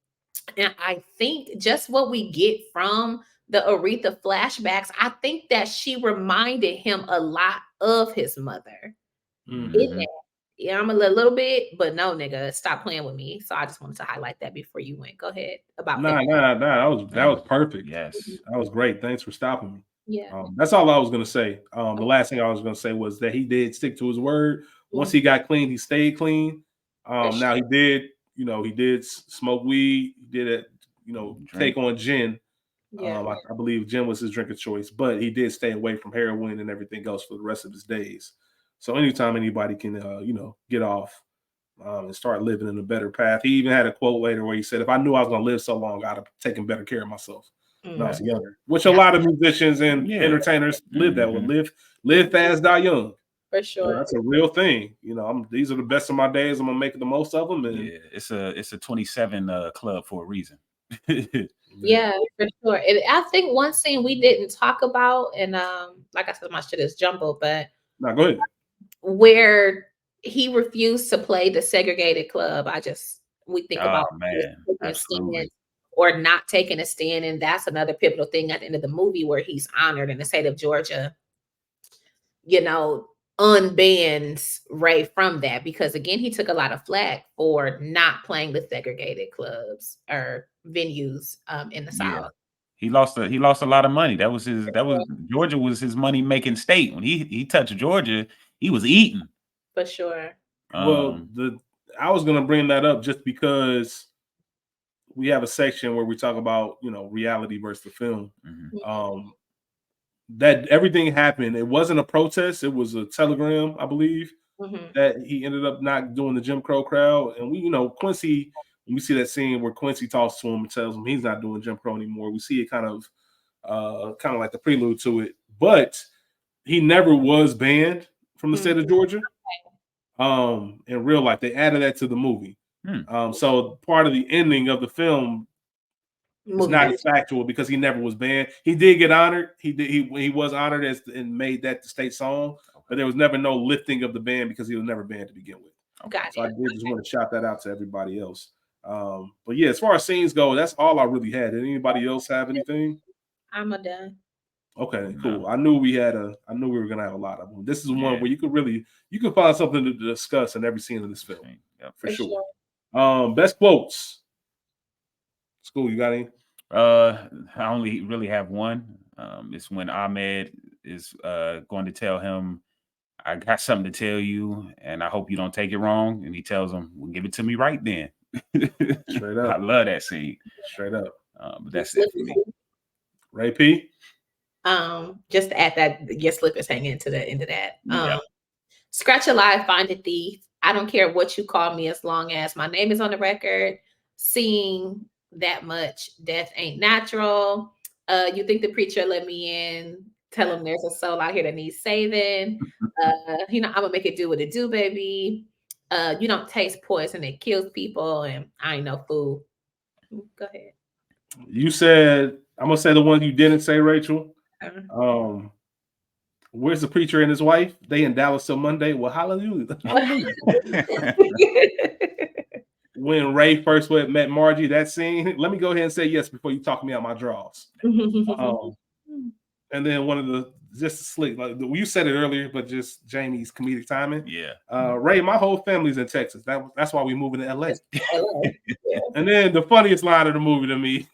[SPEAKER 3] And I think just what we get from the Aretha flashbacks, I think that she reminded him a lot of his mother. Yeah, I'm a little bit, but no, nigga, stop playing with me. So I just wanted to highlight that before you went. Go ahead.
[SPEAKER 1] That was perfect.
[SPEAKER 2] Yes,
[SPEAKER 1] that was great. Thanks for stopping me.
[SPEAKER 3] Yeah,
[SPEAKER 1] that's all I was gonna say. The last thing I was gonna say was that he did stick to his word. Once he got clean, he stayed clean. Now he did smoke weed. He did it, take on gin. I believe gin was his drink of choice, but he did stay away from heroin and everything else for the rest of his days. So anytime anybody can, get off and start living in a better path. He even had a quote later where he said, "If I knew I was going to live so long, I'd have taken better care of myself when I was younger." Which a lot of musicians and entertainers live that way. Live fast, die young.
[SPEAKER 3] For sure,
[SPEAKER 1] that's a real thing. These are the best of my days. I'm gonna make the most of them. And
[SPEAKER 2] it's a 27 club for a reason.
[SPEAKER 3] Yeah, for sure. And I think one scene we didn't talk about, and like I said, my shit is jumbled, but
[SPEAKER 1] no, go ahead.
[SPEAKER 3] Where he refused to play the segregated club. We think about or not taking a stand, and that's another pivotal thing at the end of the movie where he's honored in the state of Georgia. Unbans Ray from that, because again, he took a lot of flack for not playing the segregated clubs or venues in the South.
[SPEAKER 2] He lost a lot of money. Georgia was his money making state. When he touched Georgia, he was eating.
[SPEAKER 3] For sure.
[SPEAKER 1] Well, I was gonna bring that up just because we have a section where we talk about reality versus the film. That everything happened. It wasn't a protest. It was a telegram, I believe, that he ended up not doing the Jim Crow crowd. And Quincy, when we see that scene where Quincy talks to him and tells him he's not doing Jim Crow anymore, we see it kind of like the prelude to it. But he never was banned from the state of Georgia. In real life, they added that to the movie. So part of the ending of the film is not as factual because he never was banned. He did get honored. He was honored and made that the state song, but there was never no lifting of the ban because he was never banned to begin with.
[SPEAKER 3] Got
[SPEAKER 1] So I
[SPEAKER 3] it.
[SPEAKER 1] did just want to shout that out to everybody else. But yeah, as far as scenes go, that's all I really had. Did anybody else have anything?
[SPEAKER 3] I'm done.
[SPEAKER 1] Okay,
[SPEAKER 2] No.
[SPEAKER 1] cool. I knew we were gonna have a lot of them. This is one
[SPEAKER 2] Yeah.
[SPEAKER 1] where you can find something to discuss in every scene of this film.
[SPEAKER 2] Yep.
[SPEAKER 1] For sure. Best quotes. School, you got any?
[SPEAKER 2] I only really have one. It's when Ahmed is going to tell him, I got something to tell you, and I hope you don't take it wrong. And he tells him, well, give it to me right then.
[SPEAKER 1] Straight up.
[SPEAKER 2] I love that scene.
[SPEAKER 1] Straight up.
[SPEAKER 2] But that's it for me.
[SPEAKER 1] Ray P.
[SPEAKER 3] Just to add that your slip is hanging to the end of that.
[SPEAKER 2] Yeah.
[SPEAKER 3] Scratch alive, find a thief. I don't care what you call me as long as my name is on the record. Seeing that much, death ain't natural. You think the preacher let me in? Tell him there's a soul out here that needs saving. I'm gonna make it do what it do, baby. You don't taste poison, it kills people, and I ain't no fool. Go ahead.
[SPEAKER 1] You said, I'm gonna say the one you didn't say, Rachel. Where's the preacher and his wife? They in Dallas till Monday. Well, hallelujah. When Ray first met Margie, that scene. Let me go ahead and say yes before you talk me out my draws. And then one of the just slick, like you said it earlier, but just Jamie's comedic timing.
[SPEAKER 2] Yeah.
[SPEAKER 1] Ray, my whole family's in Texas. That's why we moving to LA.
[SPEAKER 3] Yeah.
[SPEAKER 1] And then the funniest line of the movie to me,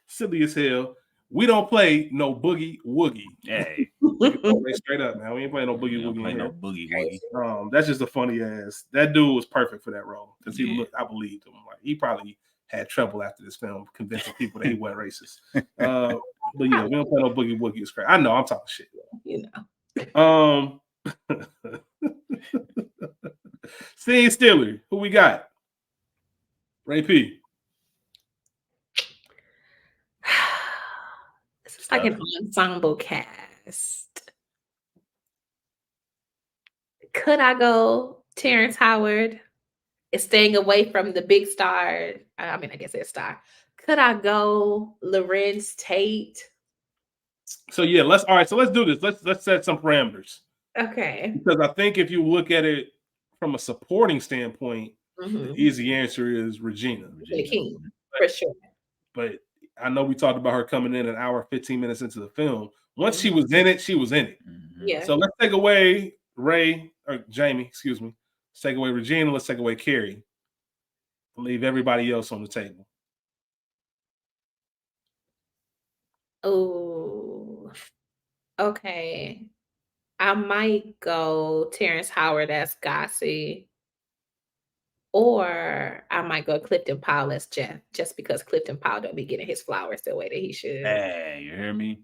[SPEAKER 1] silly as hell. We don't play no boogie woogie.
[SPEAKER 2] Hey.
[SPEAKER 1] Straight up, man. We ain't playing no boogie woogie.
[SPEAKER 2] Play no boogie woogie.
[SPEAKER 1] That's just a funny ass. That dude was perfect for that role because he looked. I believed him. Like he probably had trouble after this film convincing people that he wasn't racist. But yeah, we don't play no boogie woogie. It's crazy. I know I'm talking shit.
[SPEAKER 3] You know.
[SPEAKER 1] Scene Stealer. Who we got? Ray P.
[SPEAKER 3] This is like an ensemble cast. Could I go Terrence Howard? Is staying away from the big star. I mean, I guess it's star. Could I go Lorenz Tate?
[SPEAKER 1] So yeah, let's do this. Let's set some parameters.
[SPEAKER 3] Okay.
[SPEAKER 1] Because I think if you look at it from a supporting standpoint, the easy answer is Regina.
[SPEAKER 3] The King, for sure.
[SPEAKER 1] But I know we talked about her coming in an hour, 15 minutes into the film. Once she was in it, she was in it.
[SPEAKER 3] Yeah.
[SPEAKER 1] So let's take away Jamie, excuse me. Let's take away Regina. Let's take away Carrie. Leave everybody else on the table.
[SPEAKER 3] Oh, okay. I might go Terrence Howard as Gossy. Or I might go Clifton Powell as Jeff, just because Clifton Powell don't be getting his flowers the way that he should.
[SPEAKER 2] Hey, you hear me?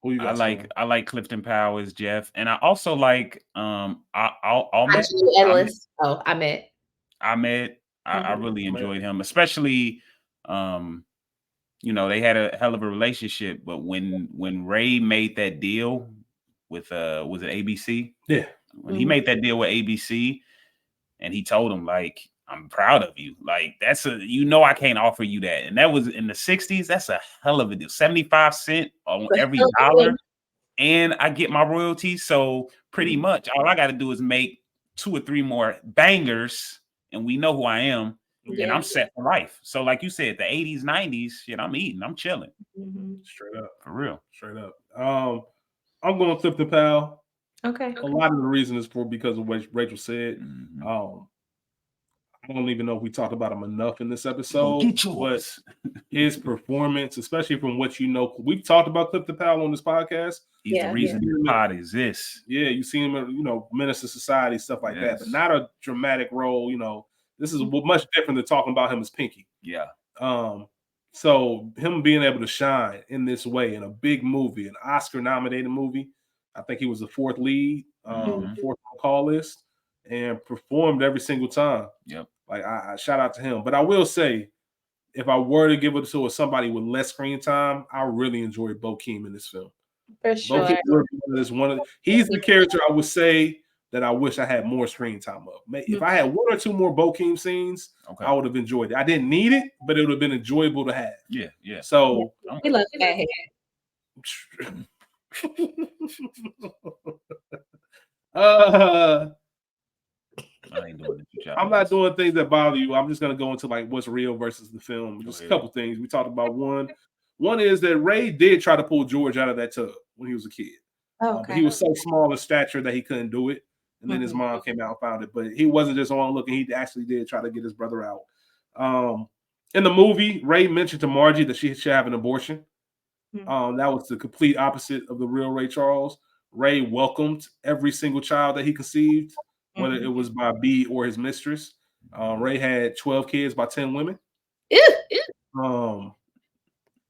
[SPEAKER 1] Who you got?
[SPEAKER 2] I like Clifton Powell as Jeff, and I also like Ahmed.
[SPEAKER 3] I
[SPEAKER 2] really enjoyed him, especially they had a hell of a relationship. But when Ray made that deal with was it ABC?
[SPEAKER 1] Yeah.
[SPEAKER 2] When he made that deal with ABC. And he told him, like, I'm proud of you. Like, I can't offer you that. And that was in the 60s. That's a hell of a deal. 75 cents on every dollar. And I get my royalties. So pretty much all I got to do is make 2 or 3 more bangers. And we know who I am. Yeah. And I'm set for life. So like you said, the 80s, 90s, shit, I'm eating. I'm chilling.
[SPEAKER 1] Straight up.
[SPEAKER 2] For real.
[SPEAKER 1] Straight up. I'm going Clifton Powell.
[SPEAKER 3] Okay.
[SPEAKER 1] A lot of the reason is because of what Rachel said. I don't even know if we talked about him enough in this episode, but his performance, especially from what we've talked about Clifton Powell on this podcast.
[SPEAKER 2] He's the reason the pod exists.
[SPEAKER 1] Yeah, you see him, Menace to Society, stuff like that, but not a dramatic role. This is much different than talking about him as Pinky.
[SPEAKER 2] Yeah.
[SPEAKER 1] So him being able to shine in this way in a big movie, an Oscar-nominated movie. I think he was the 4th lead, 4th on call list, and performed every single time.
[SPEAKER 2] Yep.
[SPEAKER 1] Like I shout out to him. But I will say, if I were to give it to somebody with less screen time, I really enjoyed Bokeem in this film.
[SPEAKER 3] For sure.
[SPEAKER 1] He's the character I would say that I wish I had more screen time of. If I had 1 or 2 more Bokeem scenes, I would have enjoyed it. I didn't need it, but it would have been enjoyable to have.
[SPEAKER 2] Yeah, yeah.
[SPEAKER 1] So
[SPEAKER 3] we love that.
[SPEAKER 1] Uh,
[SPEAKER 2] I ain't doing it.
[SPEAKER 1] I'm not doing things that bother you. I'm just gonna go into like what's real versus the film. Just a couple things. We talked about one. One is that Ray did try to pull George out of that tub when he was a kid. But he was so small in stature that he couldn't do it. And then his mom came out and found it. But he wasn't just on looking. He actually did try to get his brother out. In the movie, Ray mentioned to Margie that she should have an abortion. That was the complete opposite of the real Ray Charles. Ray welcomed every single child that he conceived, whether it was by B or his mistress. Ray had 12 kids by 10 women.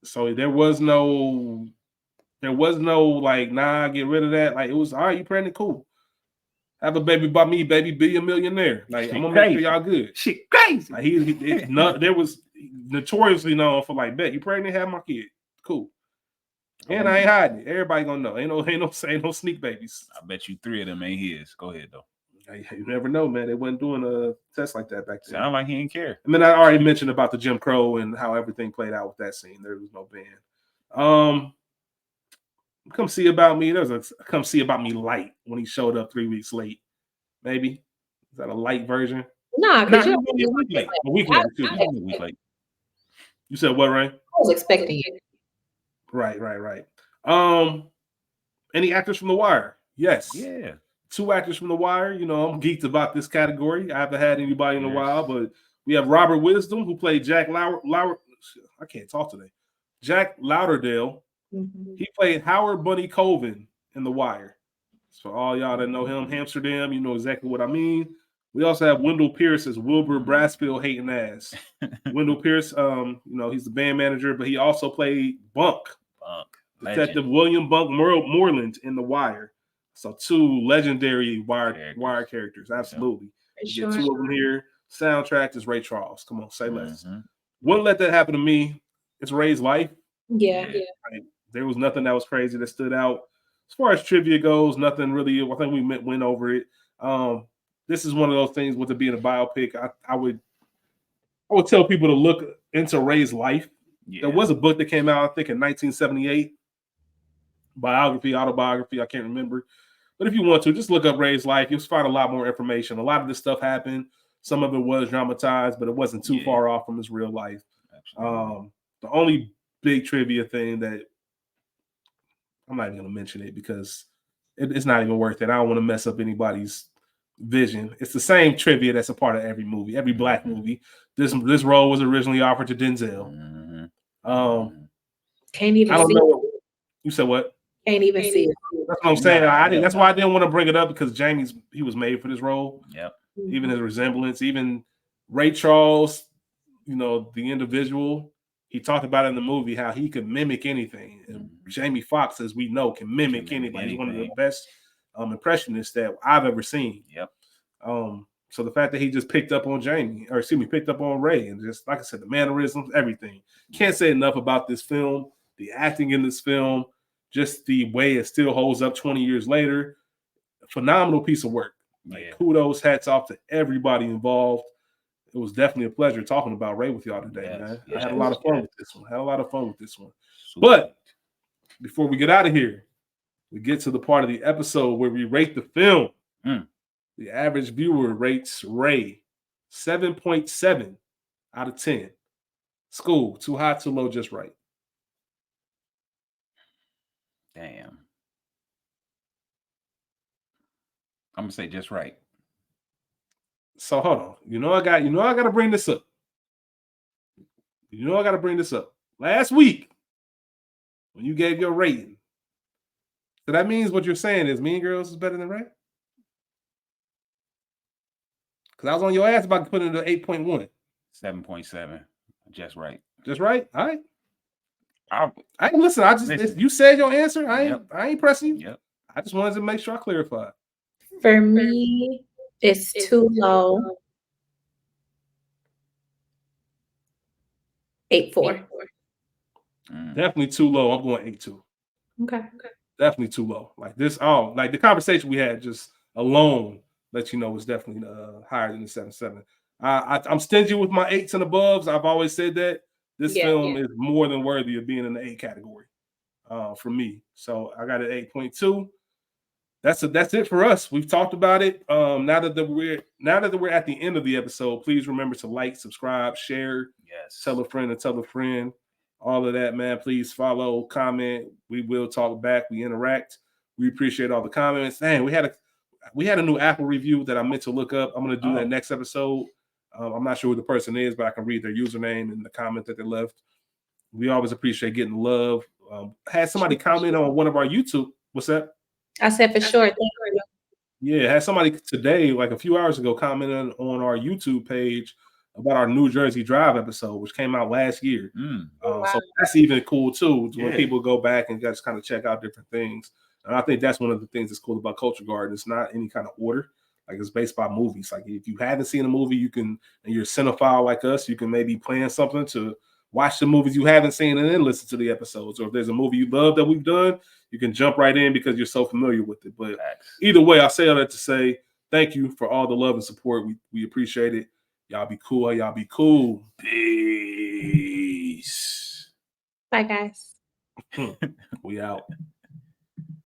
[SPEAKER 1] So there was no like, nah, get rid of that. Like, it was, all right, you pregnant, cool. Have a baby by me, baby, be a millionaire. Like, I'm gonna make sure y'all good.
[SPEAKER 2] Shit crazy.
[SPEAKER 1] Like, there was notoriously known for like, bet you pregnant, have my kid. Cool. And I ain't hiding it. Everybody gonna know. Ain't no sneak babies.
[SPEAKER 2] I bet you 3 of them ain't his. Go ahead though.
[SPEAKER 1] You never know, man. They wasn't doing a test like that back then.
[SPEAKER 2] Sound like he didn't care.
[SPEAKER 1] And then I already mentioned about the Jim Crow and how everything played out with that scene. There was no ban. Come see about me. There was a come see about me light when he showed up 3 weeks late. Maybe is that a light version?
[SPEAKER 3] No, because
[SPEAKER 1] you're a week late. A week late. You said what, Ray?
[SPEAKER 3] I was expecting you.
[SPEAKER 1] Right. Any actors from The Wire? Yes.
[SPEAKER 2] Yeah.
[SPEAKER 1] 2 actors from The Wire. You know, I'm geeked about this category. I haven't had anybody in a while, but we have Robert Wisdom, who played Jack I can't talk today. Jack Lauderdale. He played Howard Bunny Colvin in The Wire. So all y'all that know him, Amsterdam, you know exactly what I mean. We also have Wendell Pierce as Wilbur Brassfield hating ass. Wendell Pierce, you know, he's the band manager, but he also played Bunk. Detective William Bunk Moreland in The Wire. So 2 legendary Wire characters. Absolutely. You get 2 of them here. Soundtrack is Ray Charles. Come on, say less. Wouldn't let that happen to me. It's Ray's life.
[SPEAKER 3] Yeah.
[SPEAKER 1] Like, there was nothing that was crazy that stood out. As far as trivia goes, nothing really. I think we went over it. This is one of those things with it being a biopic. I would tell people to look into Ray's life. Yeah. There was a book that came out, I think, in 1978. Autobiography, I can't remember. But if you want to, just look up Ray's life. You'll find a lot more information. A lot of this stuff happened. Some of it was dramatized, but it wasn't too far off from his real life. The only big trivia thing that I'm not even going to mention it because it's not even worth it. I don't want to mess up anybody's vision. It's the same trivia that's a part of every movie, every Black movie. This role was originally offered to Denzel.
[SPEAKER 3] Can't even.
[SPEAKER 1] I don't know. You said what?
[SPEAKER 3] Can't even see it.
[SPEAKER 1] That's what I'm saying. That's why I didn't want to bring it up because he was made for this role.
[SPEAKER 2] Yep.
[SPEAKER 1] Even his resemblance, even Ray Charles, you know, the individual. He talked about in the movie how he could mimic anything. And Jamie Foxx, as we know, can mimic anybody. He's one of the best impressionists that I've ever seen.
[SPEAKER 2] Yep.
[SPEAKER 1] So the fact that he just picked up on picked up on Ray, and just like I said, the mannerisms, everything. Can't say enough about this film, the acting in this film, just the way it still holds up 20 years later. Phenomenal piece of work. Kudos, hats off to everybody involved. It was definitely a pleasure talking about Ray with y'all today, man. I had a lot of fun with this one. But before we get out of here, we get to the part of the episode where we rate the film. The average viewer rates Ray 7.7 out of 10. School, too high, too low, just right.
[SPEAKER 2] Damn. I'm gonna say just right.
[SPEAKER 1] So hold on. I gotta bring this up. I gotta bring this up. Last week, when you gave your rating, so that means what you're saying is Mean Girls is better than Ray? Because I was on your ass about to put it into 8.1.
[SPEAKER 2] 7.7. Just right.
[SPEAKER 1] Just right? All right. I listen. You said your answer. I ain't pressing you.
[SPEAKER 2] Yep.
[SPEAKER 1] I just wanted to make sure I clarified.
[SPEAKER 3] For me, it's too low. 8.4.
[SPEAKER 1] Definitely too low. I'm going 8.2.
[SPEAKER 3] Okay.
[SPEAKER 1] Definitely too low. Like this, like the conversation we had just alone lets you know it's definitely higher than the 7.7. I'm stingy with my 8s and above. I've always said that this film is more than worthy of being in the 8 category for me. So I got it 8.2. that's it for us. We've talked about it. Now that we're at the end of the episode, please remember to like, subscribe, share, tell a friend and tell a friend. All of that, man. Please follow, comment. We will talk back. We interact. We appreciate all the comments. Man, we had a new Apple review that I meant to look up. I'm gonna do that next episode. I'm not sure who the person is, but I can read their username and the comment that they left. We always appreciate getting love. Had somebody comment on one of our YouTube. What's that?
[SPEAKER 3] I said for sure. Thank you.
[SPEAKER 1] Yeah, had somebody today, like a few hours ago, commenting on our YouTube page about our New Jersey Drive episode, which came out last year.
[SPEAKER 3] Wow.
[SPEAKER 1] So that's even cool too, when people go back and just kind of check out different things. And I think that's one of the things that's cool about Culture Garden. It's not any kind of order. Like, it's based by movies. Like, if you haven't seen a movie, you can, and you're a cinephile like us, you can maybe plan something to watch the movies you haven't seen and then listen to the episodes. Or if there's a movie you love that we've done, you can jump right in because you're so familiar with it. But either way, I say all that to say thank you for all the love and support. We appreciate it. Y'all be cool. Y'all be cool. Peace.
[SPEAKER 3] Bye, guys.
[SPEAKER 1] We out.